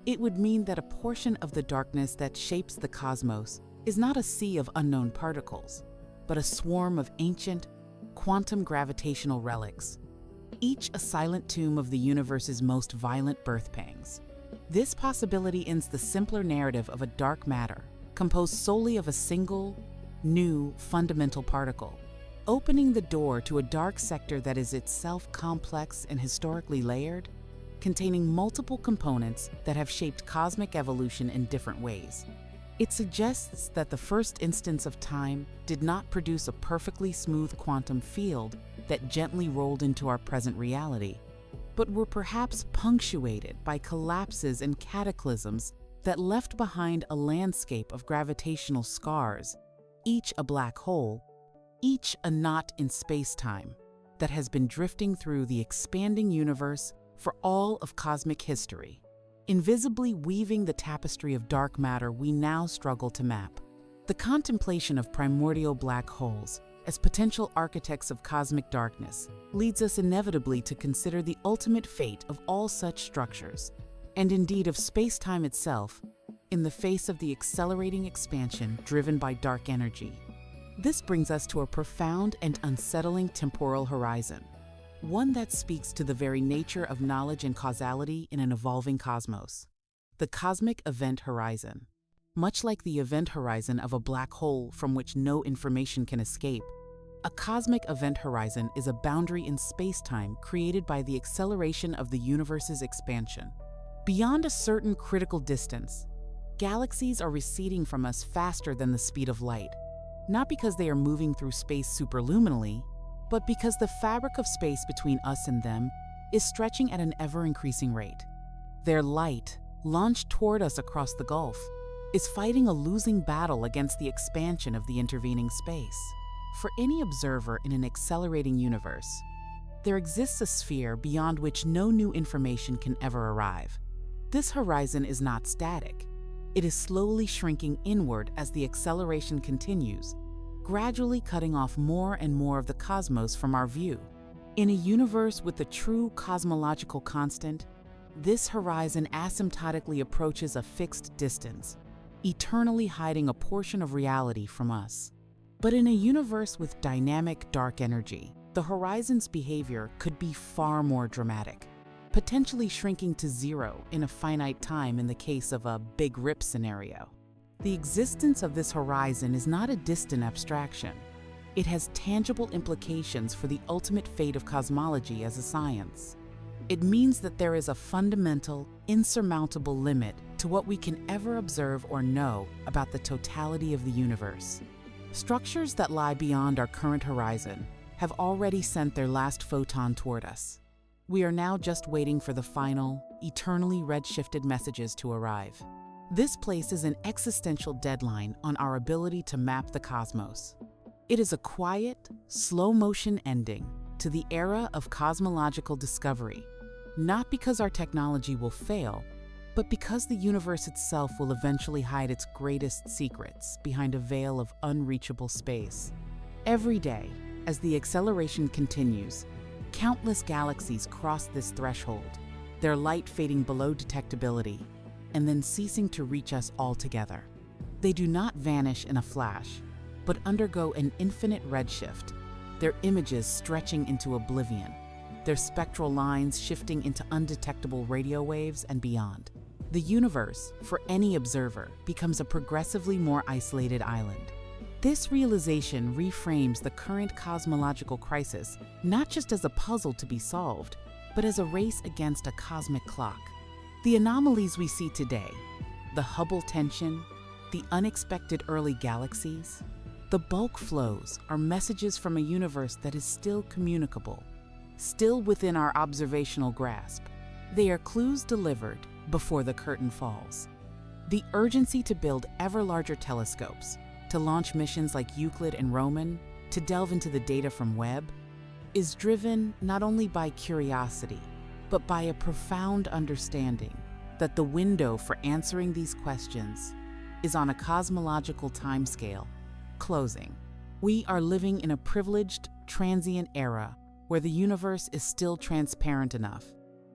[SPEAKER 1] It would mean that a portion of the darkness that shapes the cosmos is not a sea of unknown particles, but a swarm of ancient, quantum gravitational relics, each a silent tomb of the universe's most violent birth pangs. This possibility ends the simpler narrative of a dark matter composed solely of a single, new, fundamental particle, opening the door to a dark sector that is itself complex and historically layered, containing multiple components that have shaped cosmic evolution in different ways. It suggests that the first instance of time did not produce a perfectly smooth quantum field that gently rolled into our present reality, but were perhaps punctuated by collapses and cataclysms that left behind a landscape of gravitational scars, each a black hole, each a knot in space-time that has been drifting through the expanding universe for all of cosmic history, invisibly weaving the tapestry of dark matter we now struggle to map. The contemplation of primordial black holes as potential architects of cosmic darkness leads us inevitably to consider the ultimate fate of all such structures, and indeed of space-time itself, in the face of the accelerating expansion driven by dark energy. This brings us to a profound and unsettling temporal horizon, one that speaks to the very nature of knowledge and causality in an evolving cosmos. The cosmic event horizon. Much like the event horizon of a black hole from which no information can escape, a cosmic event horizon is a boundary in space-time created by the acceleration of the universe's expansion. Beyond a certain critical distance, galaxies are receding from us faster than the speed of light, not because they are moving through space superluminally, but because the fabric of space between us and them is stretching at an ever-increasing rate. Their light, launched toward us across the gulf, is fighting a losing battle against the expansion of the intervening space. For any observer in an accelerating universe, there exists a sphere beyond which no new information can ever arrive. This horizon is not static. It is slowly shrinking inward as the acceleration continues, gradually cutting off more and more of the cosmos from our view. In a universe with a true cosmological constant, this horizon asymptotically approaches a fixed distance, eternally hiding a portion of reality from us. But in a universe with dynamic dark energy, the horizon's behavior could be far more dramatic, potentially shrinking to zero in a finite time in the case of a Big Rip scenario. The existence of this horizon is not a distant abstraction. It has tangible implications for the ultimate fate of cosmology as a science. It means that there is a fundamental, insurmountable limit to what we can ever observe or know about the totality of the universe. Structures that lie beyond our current horizon have already sent their last photon toward us. We are now just waiting for the final, eternally redshifted messages to arrive. This places an existential deadline on our ability to map the cosmos. It is a quiet, slow-motion ending to the era of cosmological discovery, not because our technology will fail, but because the universe itself will eventually hide its greatest secrets behind a veil of unreachable space. Every day, as the acceleration continues, countless galaxies cross this threshold, their light fading below detectability, and then ceasing to reach us altogether. They do not vanish in a flash, but undergo an infinite redshift, their images stretching into oblivion, their spectral lines shifting into undetectable radio waves and beyond. The universe, for any observer, becomes a progressively more isolated island. This realization reframes the current cosmological crisis not just as a puzzle to be solved, but as a race against a cosmic clock. The anomalies we see today, the Hubble tension, the unexpected early galaxies, the bulk flows are messages from a universe that is still communicable, still within our observational grasp. They are clues delivered before the curtain falls. The urgency to build ever larger telescopes, to launch missions like Euclid and Roman, to delve into the data from Webb, is driven not only by curiosity, but by a profound understanding that the window for answering these questions is on a cosmological timescale closing. We are living in a privileged, transient era where the universe is still transparent enough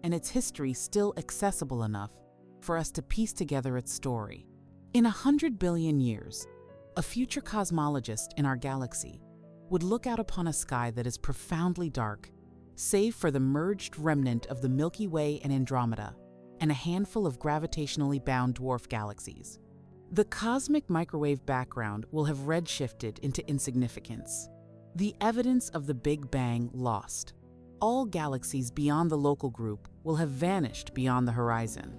[SPEAKER 1] and its history still accessible enough for us to piece together its story. In 100 billion years, a future cosmologist in our galaxy would look out upon a sky that is profoundly dark, save for the merged remnant of the Milky Way and Andromeda, and a handful of gravitationally bound dwarf galaxies. The cosmic microwave background will have redshifted into insignificance. The evidence of the Big Bang lost. All galaxies beyond the local group will have vanished beyond the horizon.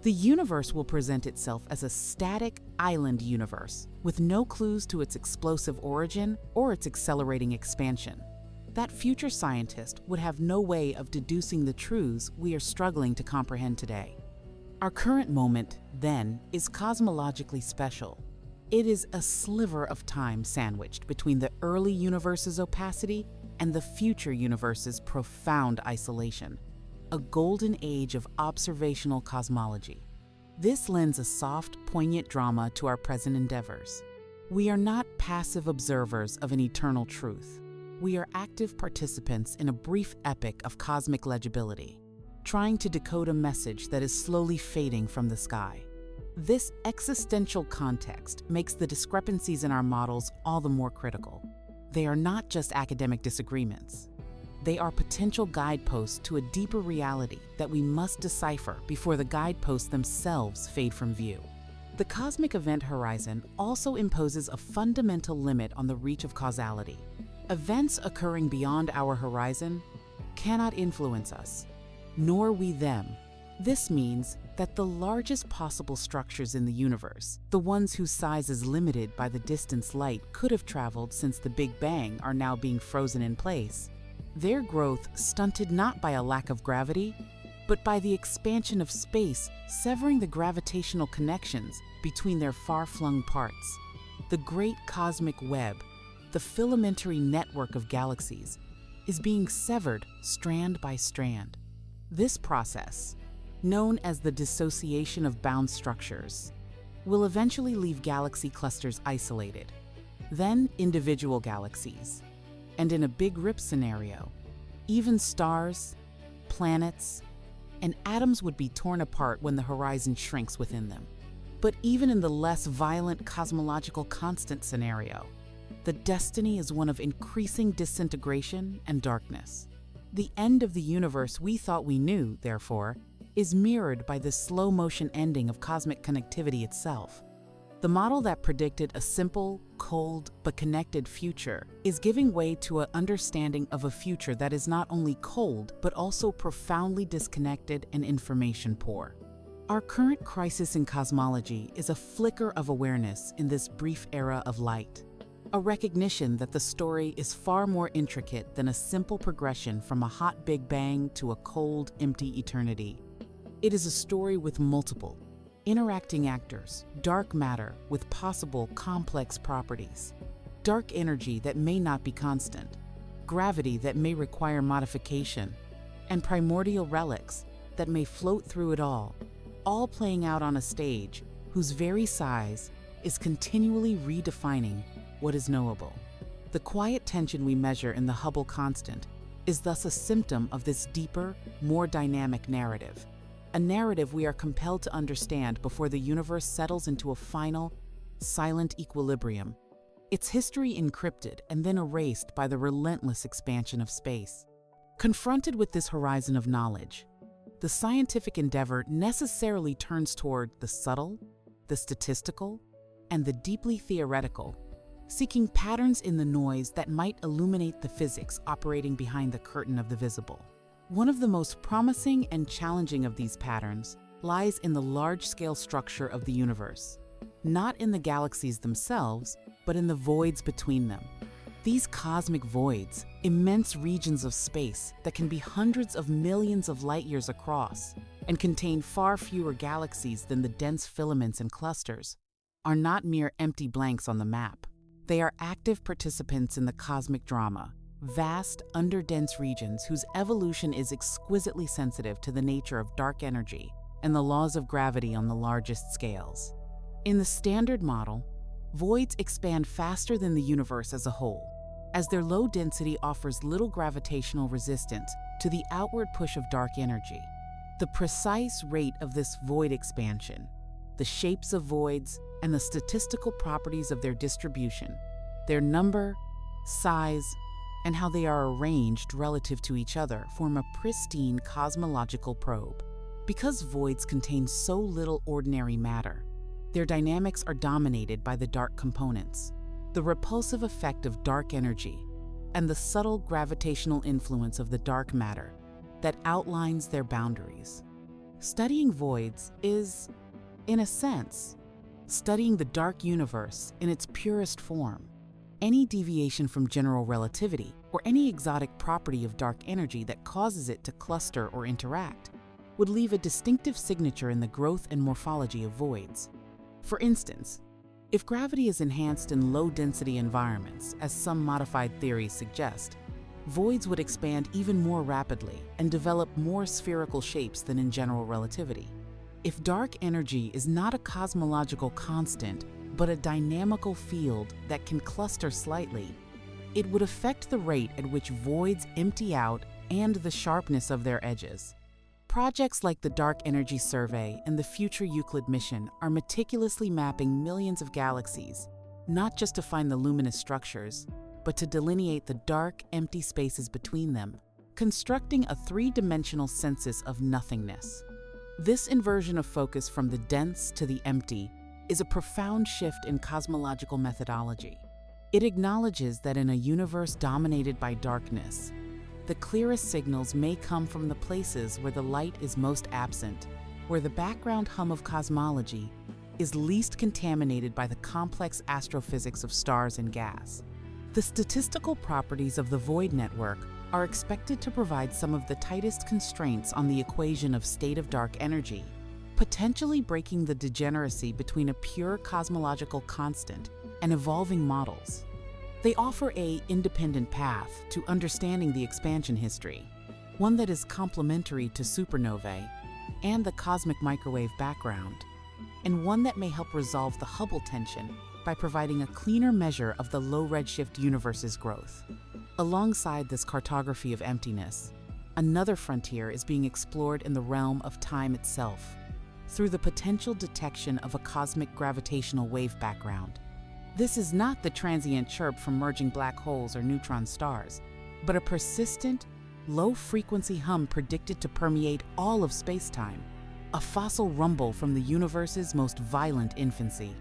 [SPEAKER 1] The universe will present itself as a static island universe with no clues to its explosive origin or its accelerating expansion. That future scientist would have no way of deducing the truths we are struggling to comprehend today. Our current moment, then, is cosmologically special. It is a sliver of time sandwiched between the early universe's opacity and the future universe's profound isolation. A golden age of observational cosmology. This lends a soft, poignant drama to our present endeavors. We are not passive observers of an eternal truth. We are active participants in a brief epic of cosmic legibility, trying to decode a message that is slowly fading from the sky. This existential context makes the discrepancies in our models all the more critical. They are not just academic disagreements. They are potential guideposts to a deeper reality that we must decipher before the guideposts themselves fade from view. The cosmic event horizon also imposes a fundamental limit on the reach of causality. Events occurring beyond our horizon cannot influence us, nor we them. This means that the largest possible structures in the universe, the ones whose size is limited by the distance light could have traveled since the Big Bang, are now being frozen in place. Their growth stunted not by a lack of gravity, but by the expansion of space severing the gravitational connections between their far-flung parts. The great cosmic web, the filamentary network of galaxies, is being severed strand by strand. This process, known as the dissociation of bound structures, will eventually leave galaxy clusters isolated, then individual galaxies, and in a Big Rip scenario, even stars, planets, and atoms would be torn apart when the horizon shrinks within them. But even in the less violent cosmological constant scenario, the destiny is one of increasing disintegration and darkness. The end of the universe we thought we knew, therefore, is mirrored by the slow-motion ending of cosmic connectivity itself. The model that predicted a simple, cold, but connected future is giving way to an understanding of a future that is not only cold, but also profoundly disconnected and information-poor. Our current crisis in cosmology is a flicker of awareness in this brief era of light. a recognition that the story is far more intricate than a simple progression from a hot Big Bang to a cold, empty eternity. It is a story with multiple, interacting actors, dark matter with possible complex properties, dark energy that may not be constant, gravity that may require modification, and primordial relics that may float through it all playing out on a stage whose very size is continually redefining what is knowable. The quiet tension we measure in the Hubble constant is thus a symptom of this deeper, more dynamic narrative, a narrative we are compelled to understand before the universe settles into a final, silent equilibrium, its history encrypted and then erased by the relentless expansion of space. Confronted with this horizon of knowledge, the scientific endeavor necessarily turns toward the subtle, the statistical, and the deeply theoretical, seeking patterns in the noise that might illuminate the physics operating behind the curtain of the visible. One of the most promising and challenging of these patterns lies in the large-scale structure of the universe, not in the galaxies themselves, but in the voids between them. These cosmic voids, immense regions of space that can be hundreds of millions of light-years across and contain far fewer galaxies than the dense filaments and clusters, are not mere empty blanks on the map. They are active participants in the cosmic drama, vast, underdense regions whose evolution is exquisitely sensitive to the nature of dark energy and the laws of gravity on the largest scales. In the standard model, voids expand faster than the universe as a whole, as their low density offers little gravitational resistance to the outward push of dark energy. The precise rate of this void expansion, the shapes of voids, and the statistical properties of their distribution, their number, size, and how they are arranged relative to each other form a pristine cosmological probe. Because voids contain so little ordinary matter, their dynamics are dominated by the dark components, the repulsive effect of dark energy, and the subtle gravitational influence of the dark matter that outlines their boundaries. Studying voids is, in a sense, studying the dark universe in its purest form. Any deviation from general relativity or any exotic property of dark energy that causes it to cluster or interact would leave a distinctive signature in the growth and morphology of voids. For instance, if gravity is enhanced in low-density environments, as some modified theories suggest, voids would expand even more rapidly and develop more spherical shapes than in general relativity. If dark energy is not a cosmological constant, but a dynamical field that can cluster slightly, it would affect the rate at which voids empty out and the sharpness of their edges. Projects like the Dark Energy Survey and the Future Euclid mission are meticulously mapping millions of galaxies, not just to find the luminous structures, but to delineate the dark, empty spaces between them, constructing a three-dimensional census of nothingness. This inversion of focus from the dense to the empty is a profound shift in cosmological methodology. It acknowledges that in a universe dominated by darkness, the clearest signals may come from the places where the light is most absent, where the background hum of cosmology is least contaminated by the complex astrophysics of stars and gas. The statistical properties of the void network are expected to provide some of the tightest constraints on the equation of state of dark energy, potentially breaking the degeneracy between a pure cosmological constant and evolving models. They offer an independent path to understanding the expansion history, one that is complementary to supernovae and the cosmic microwave background, and one that may help resolve the Hubble tension by providing a cleaner measure of the low redshift universe's growth. Alongside this cartography of emptiness, another frontier is being explored in the realm of time itself, through the potential detection of a cosmic gravitational wave background. This is not the transient chirp from merging black holes or neutron stars, but a persistent, low-frequency hum predicted to permeate all of space-time, a fossil rumble from the universe's most violent infancy.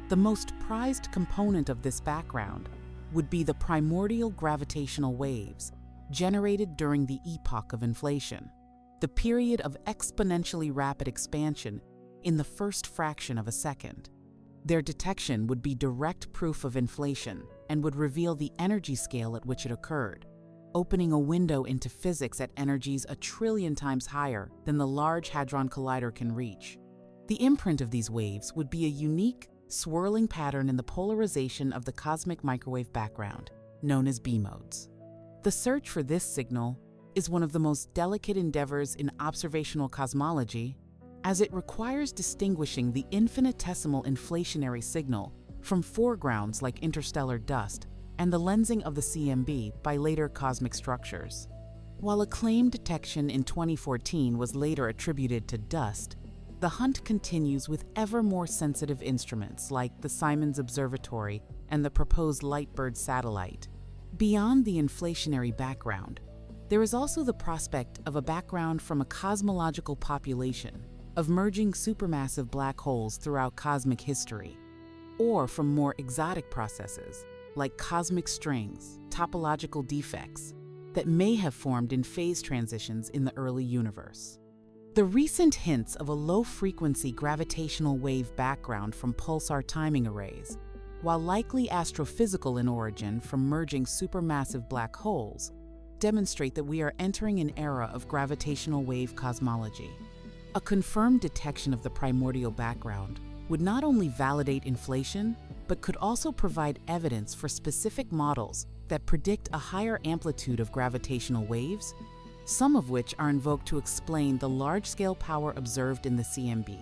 [SPEAKER 1] The most prized component of this background would be the primordial gravitational waves generated during the epoch of inflation, the period of exponentially rapid expansion in the first fraction of a second. Their detection would be direct proof of inflation, and would reveal the energy scale at which it occurred, opening a window into physics at energies 1,000,000,000,000 times higher than the Large Hadron Collider can reach. The imprint of these waves would be a unique, swirling pattern in the polarization of the cosmic microwave background, known as B modes. The search for this signal is one of the most delicate endeavors in observational cosmology, as it requires distinguishing the infinitesimal inflationary signal from foregrounds like interstellar dust and the lensing of the CMB by later cosmic structures. While acclaimed detection in 2014 was later attributed to dust, the hunt continues with ever more sensitive instruments like the Simons Observatory and the proposed Lightbird satellite. Beyond the inflationary background, there is also the prospect of a background from a cosmological population of merging supermassive black holes throughout cosmic history, or from more exotic processes like cosmic strings, topological defects, that may have formed in phase transitions in the early universe. The recent hints of a low-frequency gravitational wave background from pulsar timing arrays, while likely astrophysical in origin from merging supermassive black holes, demonstrate that we are entering an era of gravitational wave cosmology. A confirmed detection of the primordial background would not only validate inflation, but could also provide evidence for specific models that predict a higher amplitude of gravitational waves, some of which are invoked to explain the large-scale power observed in the CMB,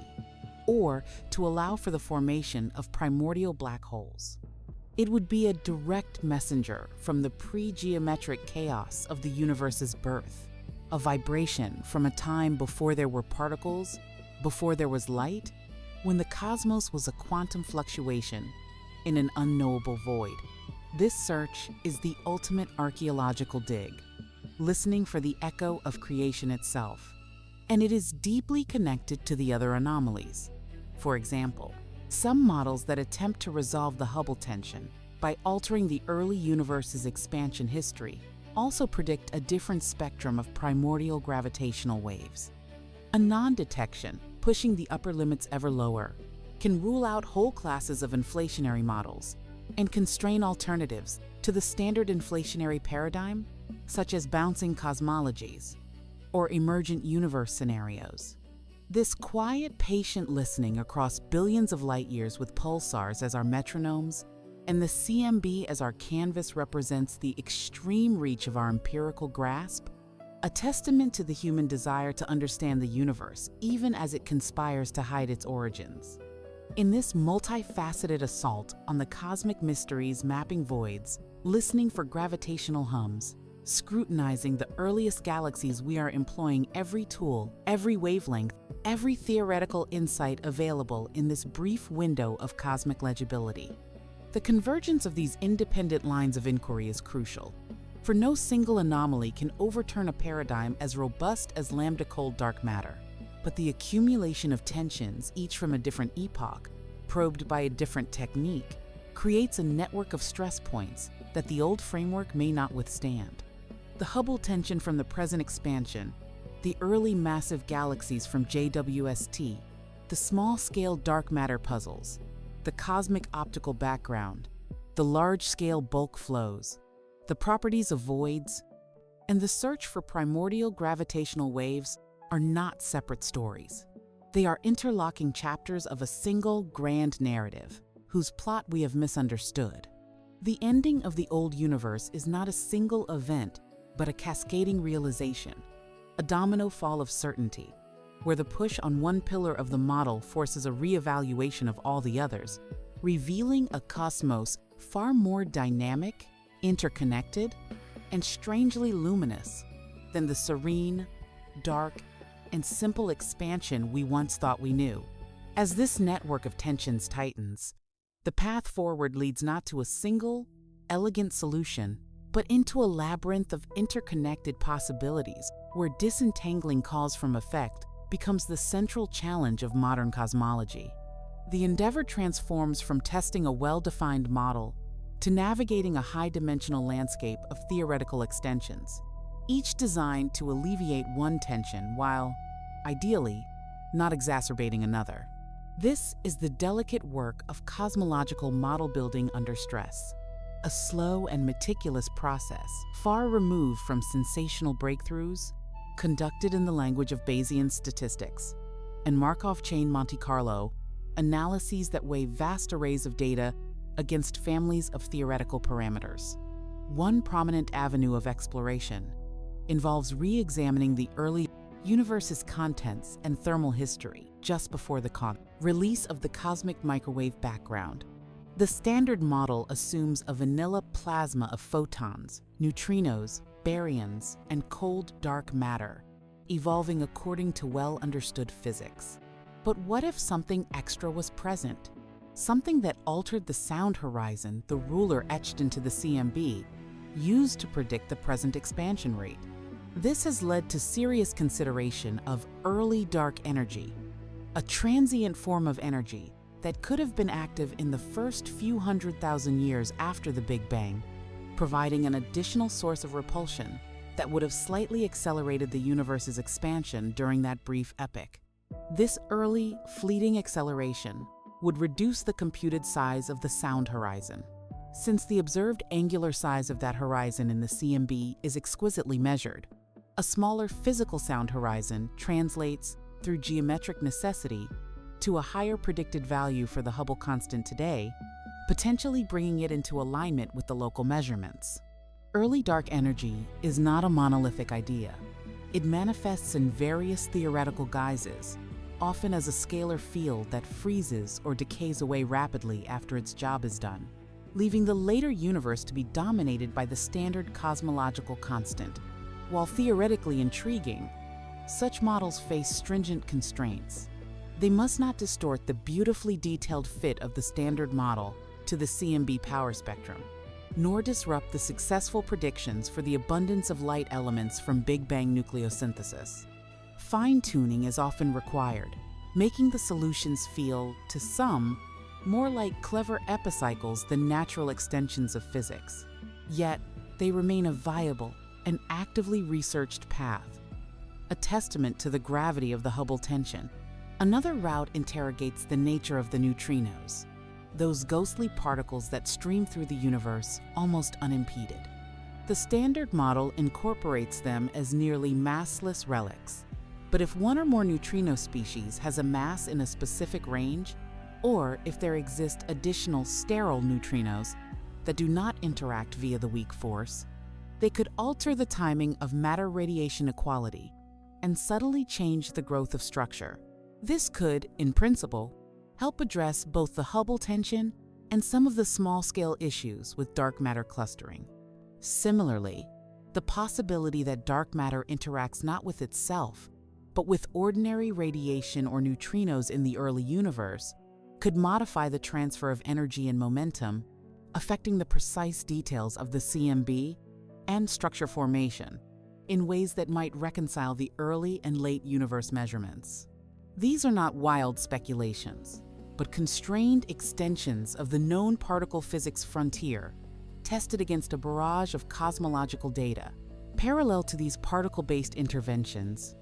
[SPEAKER 1] or to allow for the formation of primordial black holes. It would be a direct messenger from the pre-geometric chaos of the universe's birth, a vibration from a time before there were particles, before there was light, when the cosmos was a quantum fluctuation in an unknowable void. This search is the ultimate archaeological dig, listening for the echo of creation itself, and it is deeply connected to the other anomalies. For example, some models that attempt to resolve the Hubble tension by altering the early universe's expansion history also predict a different spectrum of primordial gravitational waves. A non-detection, pushing the upper limits ever lower, can rule out whole classes of inflationary models and constrain alternatives to the standard inflationary paradigm, such as bouncing cosmologies or emergent universe scenarios. This quiet, patient listening across billions of light years with pulsars as our metronomes and the CMB as our canvas represents the extreme reach of our empirical grasp, a testament to the human desire to understand the universe even as it conspires to hide its origins. In this multifaceted assault on the cosmic mysteries mapping voids, listening for gravitational hums, scrutinizing the earliest galaxies, we are employing every tool, every wavelength, every theoretical insight available in this brief window of cosmic legibility. The convergence of these independent lines of inquiry is crucial, for no single anomaly can overturn a paradigm as robust as lambda-cold dark matter. But the accumulation of tensions, each from a different epoch, probed by a different technique, creates a network of stress points that the old framework may not withstand. The Hubble tension from the present expansion, the early massive galaxies from JWST, the small-scale dark matter puzzles, the cosmic optical background, the large-scale bulk flows, the properties of voids, and the search for primordial gravitational waves are not separate stories. They are interlocking chapters of a single grand narrative, whose plot we have misunderstood. The ending of the old universe is not a single event, but a cascading realization, a domino fall of certainty, where the push on one pillar of the model forces a reevaluation of all the others, revealing a cosmos far more dynamic, interconnected, and strangely luminous than the serene, dark, and simple expansion we once thought we knew. As this network of tensions tightens, the path forward leads not to a single, elegant solution, but into a labyrinth of interconnected possibilities where disentangling cause from effect becomes the central challenge of modern cosmology. The endeavor transforms from testing a well-defined model to navigating a high-dimensional landscape of theoretical extensions, each designed to alleviate one tension while, ideally, not exacerbating another. This is the delicate work of cosmological model building under stress, a slow and meticulous process, far removed from sensational breakthroughs, conducted in the language of Bayesian statistics and Markov chain Monte Carlo, analyses that weigh vast arrays of data against families of theoretical parameters. One prominent avenue of exploration involves re-examining the early universe's contents and thermal history just before the release of the cosmic microwave background. The standard model assumes a vanilla plasma of photons, neutrinos, baryons, and cold dark matter, evolving according to well-understood physics. But what if something extra was present? Something that altered the sound horizon the ruler etched into the CMB, used to predict the present expansion rate. This has led to serious consideration of early dark energy, a transient form of energy that could have been active in the first few 100,000 years after the Big Bang, providing an additional source of repulsion that would have slightly accelerated the universe's expansion during that brief epoch. This early, fleeting acceleration would reduce the computed size of the sound horizon. Since the observed angular size of that horizon in the CMB is exquisitely measured, a smaller physical sound horizon translates, through geometric necessity, to a higher predicted value for the Hubble constant today, potentially bringing it into alignment with the local measurements. Early dark energy is not a monolithic idea. It manifests in various theoretical guises, often as a scalar field that freezes or decays away rapidly after its job is done, leaving the later universe to be dominated by the standard cosmological constant. While theoretically intriguing, such models face stringent constraints. They must not distort the beautifully detailed fit of the standard model to the CMB power spectrum, nor disrupt the successful predictions for the abundance of light elements from Big Bang nucleosynthesis. Fine-tuning is often required, making the solutions feel, to some, more like clever epicycles than natural extensions of physics. Yet, they remain a viable and actively researched path, a testament to the gravity of the Hubble tension. Another route interrogates the nature of the neutrinos, those ghostly particles that stream through the universe almost unimpeded. The standard model incorporates them as nearly massless relics. But if one or more neutrino species has a mass in a specific range, or if there exist additional sterile neutrinos that do not interact via the weak force, they could alter the timing of matter-radiation equality and subtly change the growth of structure. This could, in principle, help address both the Hubble tension and some of the small-scale issues with dark matter clustering. Similarly, the possibility that dark matter interacts not with itself, but with ordinary radiation or neutrinos in the early universe, could modify the transfer of energy and momentum, affecting the precise details of the CMB and structure formation in ways that might reconcile the early and late universe measurements. These are not wild speculations, but constrained extensions of the known particle physics frontier, tested against a barrage of cosmological data. Parallel to these particle-based interventions,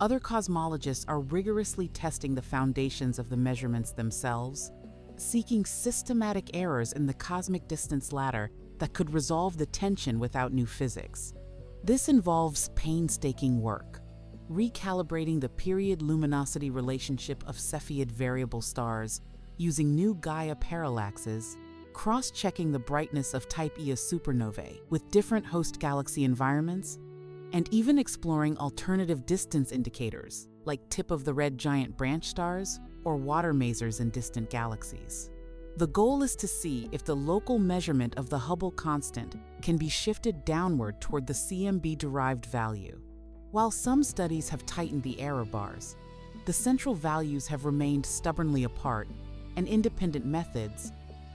[SPEAKER 1] other cosmologists are rigorously testing the foundations of the measurements themselves, seeking systematic errors in the cosmic distance ladder that could resolve the tension without new physics. This involves painstaking work, recalibrating the period luminosity relationship of Cepheid variable stars using new Gaia parallaxes, cross-checking the brightness of Type Ia supernovae with different host galaxy environments, and even exploring alternative distance indicators like tip of the red giant branch stars or water masers in distant galaxies. The goal is to see if the local measurement of the Hubble constant can be shifted downward toward the CMB-derived value. While some studies have tightened the error bars, the central values have remained stubbornly apart, and independent methods,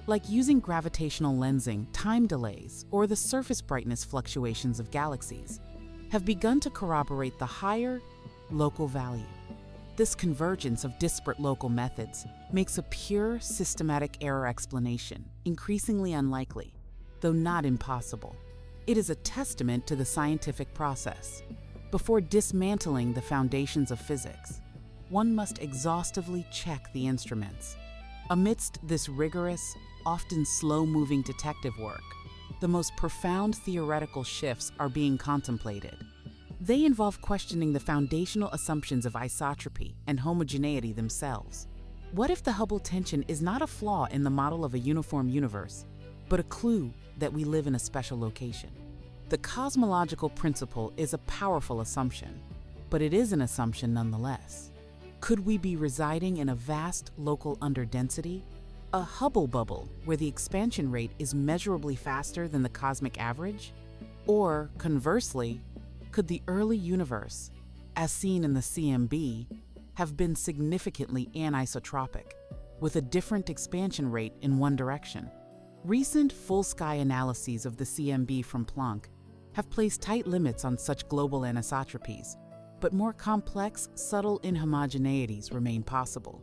[SPEAKER 1] like using gravitational lensing, time delays, or the surface brightness fluctuations of galaxies, have begun to corroborate the higher local value. This convergence of disparate local methods makes a pure systematic error explanation increasingly unlikely, though not impossible. It is a testament to the scientific process. Before dismantling the foundations of physics, one must exhaustively check the instruments. Amidst this rigorous, often slow-moving detective work, the most profound theoretical shifts are being contemplated. They involve questioning the foundational assumptions of isotropy and homogeneity themselves. What if the Hubble tension is not a flaw in the model of a uniform universe, but a clue that we live in a special location? The cosmological principle is a powerful assumption, but it is an assumption nonetheless. Could we be residing in a vast local underdensity, a Hubble bubble where the expansion rate is measurably faster than the cosmic average? Or, conversely, could the early universe, as seen in the CMB, have been significantly anisotropic, with a different expansion rate in one direction? Recent full-sky analyses of the CMB from Planck have placed tight limits on such global anisotropies, but more complex, subtle inhomogeneities remain possible.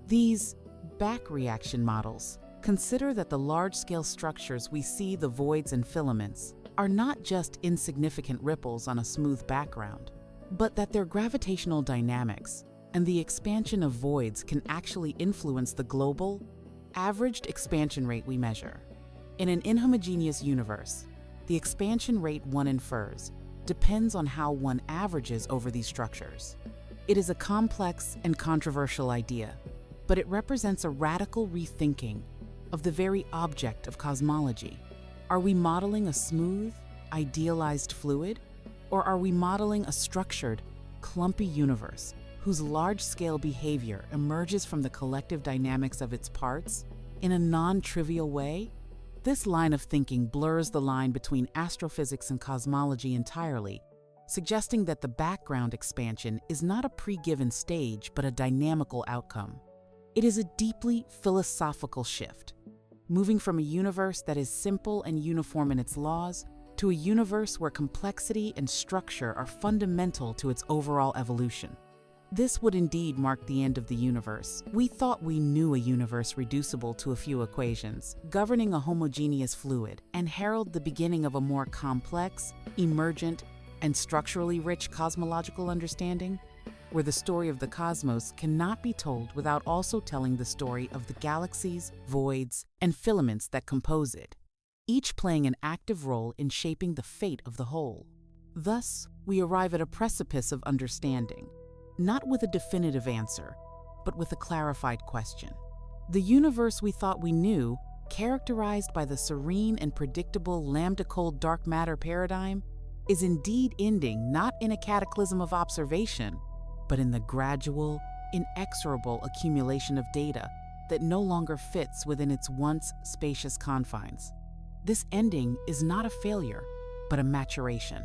[SPEAKER 1] These back reaction models consider that the large-scale structures we see, the voids and filaments, are not just insignificant ripples on a smooth background, but that their gravitational dynamics and the expansion of voids can actually influence the global, averaged expansion rate we measure. In an inhomogeneous universe, the expansion rate one infers depends on how one averages over these structures. It is a complex and controversial idea, but it represents a radical rethinking of the very object of cosmology. Are we modeling a smooth, idealized fluid, or are we modeling a structured, clumpy universe whose large-scale behavior emerges from the collective dynamics of its parts in a non-trivial way? This line of thinking blurs the line between astrophysics and cosmology entirely, suggesting that the background expansion is not a pre-given stage but a dynamical outcome. It is a deeply philosophical shift, moving from a universe that is simple and uniform in its laws to a universe where complexity and structure are fundamental to its overall evolution. This would indeed mark the end of the universe. We thought we knew a universe reducible to a few equations, governing a homogeneous fluid, and herald the beginning of a more complex, emergent, and structurally rich cosmological understanding, where the story of the cosmos cannot be told without also telling the story of the galaxies, voids, and filaments that compose it, each playing an active role in shaping the fate of the whole. Thus, we arrive at a precipice of understanding, not with a definitive answer, but with a clarified question. The universe we thought we knew, characterized by the serene and predictable lambda-cold dark matter paradigm, is indeed ending not in a cataclysm of observation, but in the gradual, inexorable accumulation of data that no longer fits within its once spacious confines. This ending is not a failure, but a maturation.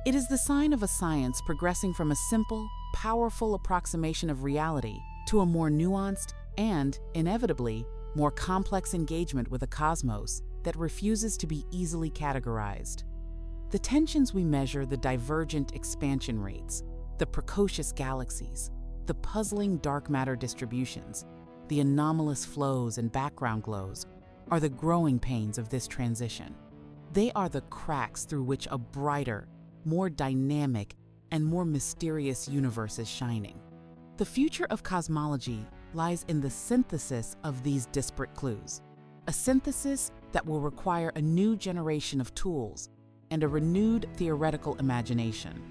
[SPEAKER 1] It is the sign of a science progressing from a simple, powerful approximation of reality to a more nuanced and, inevitably, more complex engagement with a cosmos that refuses to be easily categorized. The tensions we measure, the divergent expansion rates, the precocious galaxies, the puzzling dark matter distributions, the anomalous flows and background glows, are the growing pains of this transition. They are the cracks through which a brighter, more dynamic, and more mysterious universe is shining. The future of cosmology lies in the synthesis of these disparate clues, a synthesis that will require a new generation of tools and a renewed theoretical imagination.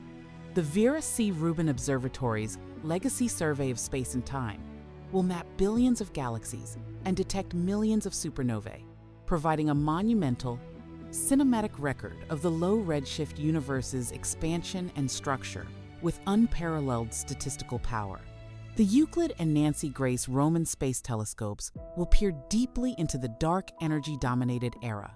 [SPEAKER 1] The Vera C. Rubin Observatory's Legacy Survey of Space and Time will map billions of galaxies and detect millions of supernovae, providing a monumental, cinematic record of the low redshift universe's expansion and structure with unparalleled statistical power. The Euclid and Nancy Grace Roman space telescopes will peer deeply into the dark energy-dominated era,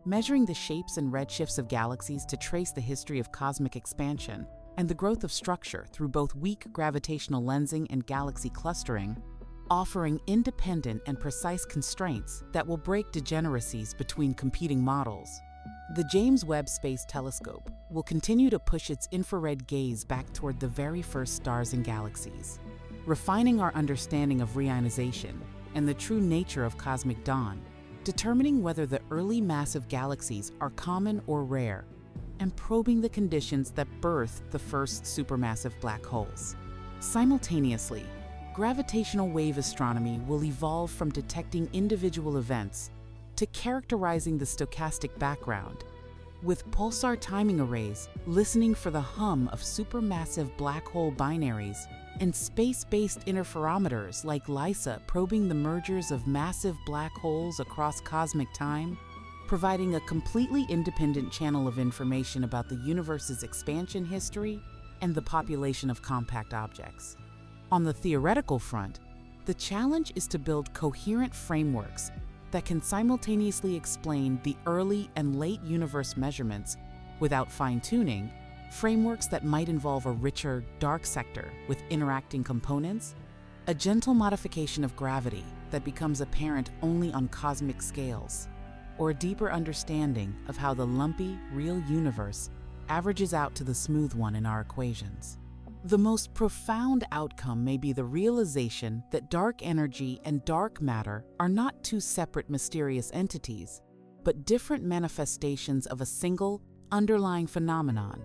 [SPEAKER 1] measuring the shapes and redshifts of galaxies to trace the history of cosmic expansion and the growth of structure through both weak gravitational lensing and galaxy clustering, offering independent and precise constraints that will break degeneracies between competing models. The James Webb Space Telescope will continue to push its infrared gaze back toward the very first stars and galaxies, refining our understanding of reionization and the true nature of cosmic dawn, determining whether the early massive galaxies are common or rare, and probing the conditions that birthed the first supermassive black holes. Simultaneously, gravitational wave astronomy will evolve from detecting individual events to characterizing the stochastic background, with pulsar timing arrays listening for the hum of supermassive black hole binaries and space-based interferometers like LISA probing the mergers of massive black holes across cosmic time, providing a completely independent channel of information about the universe's expansion history and the population of compact objects. On the theoretical front, the challenge is to build coherent frameworks that can simultaneously explain the early and late universe measurements without fine-tuning, frameworks that might involve a richer, dark sector with interacting components, a gentle modification of gravity that becomes apparent only on cosmic scales, or a deeper understanding of how the lumpy, real universe averages out to the smooth one in our equations. The most profound outcome may be the realization that dark energy and dark matter are not two separate mysterious entities, but different manifestations of a single, underlying phenomenon,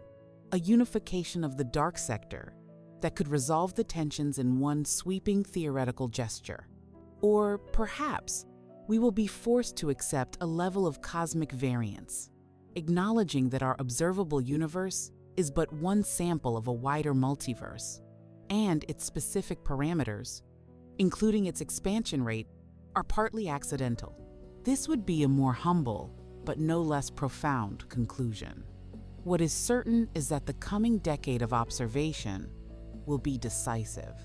[SPEAKER 1] a unification of the dark sector that could resolve the tensions in one sweeping theoretical gesture. Or perhaps we will be forced to accept a level of cosmic variance, acknowledging that our observable universe is but one sample of a wider multiverse, and its specific parameters, including its expansion rate, are partly accidental. This would be a more humble, but no less profound conclusion. What is certain is that the coming decade of observation will be decisive.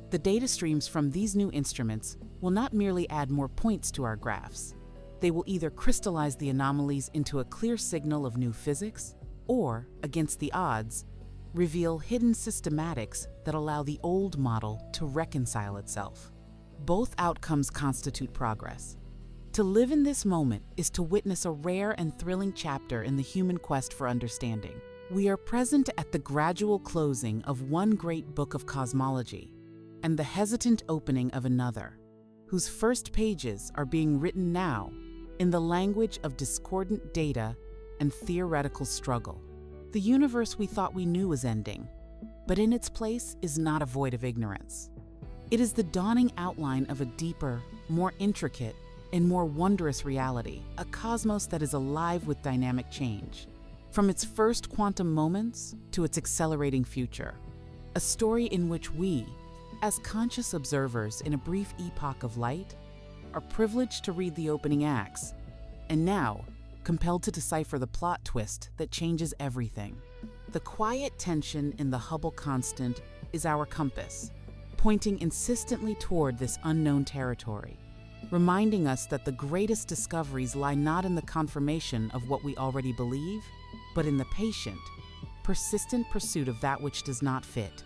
[SPEAKER 1] The data streams from these new instruments will not merely add more points to our graphs. They will either crystallize the anomalies into a clear signal of new physics, or, against the odds, reveal hidden systematics that allow the old model to reconcile itself. Both outcomes constitute progress. To live in this moment is to witness a rare and thrilling chapter in the human quest for understanding. We are present at the gradual closing of one great book of cosmology and the hesitant opening of another, whose first pages are being written now in the language of discordant data and theoretical struggle. The universe we thought we knew was ending, but in its place is not a void of ignorance. It is the dawning outline of a deeper, more intricate, and more wondrous reality, a cosmos that is alive with dynamic change. From its first quantum moments to its accelerating future, a story in which we, as conscious observers in a brief epoch of light, are privileged to read the opening acts, and now, compelled to decipher the plot twist that changes everything. The quiet tension in the Hubble constant is our compass, pointing insistently toward this unknown territory, reminding us that the greatest discoveries lie not in the confirmation of what we already believe, but in the patient, persistent pursuit of that which does not fit.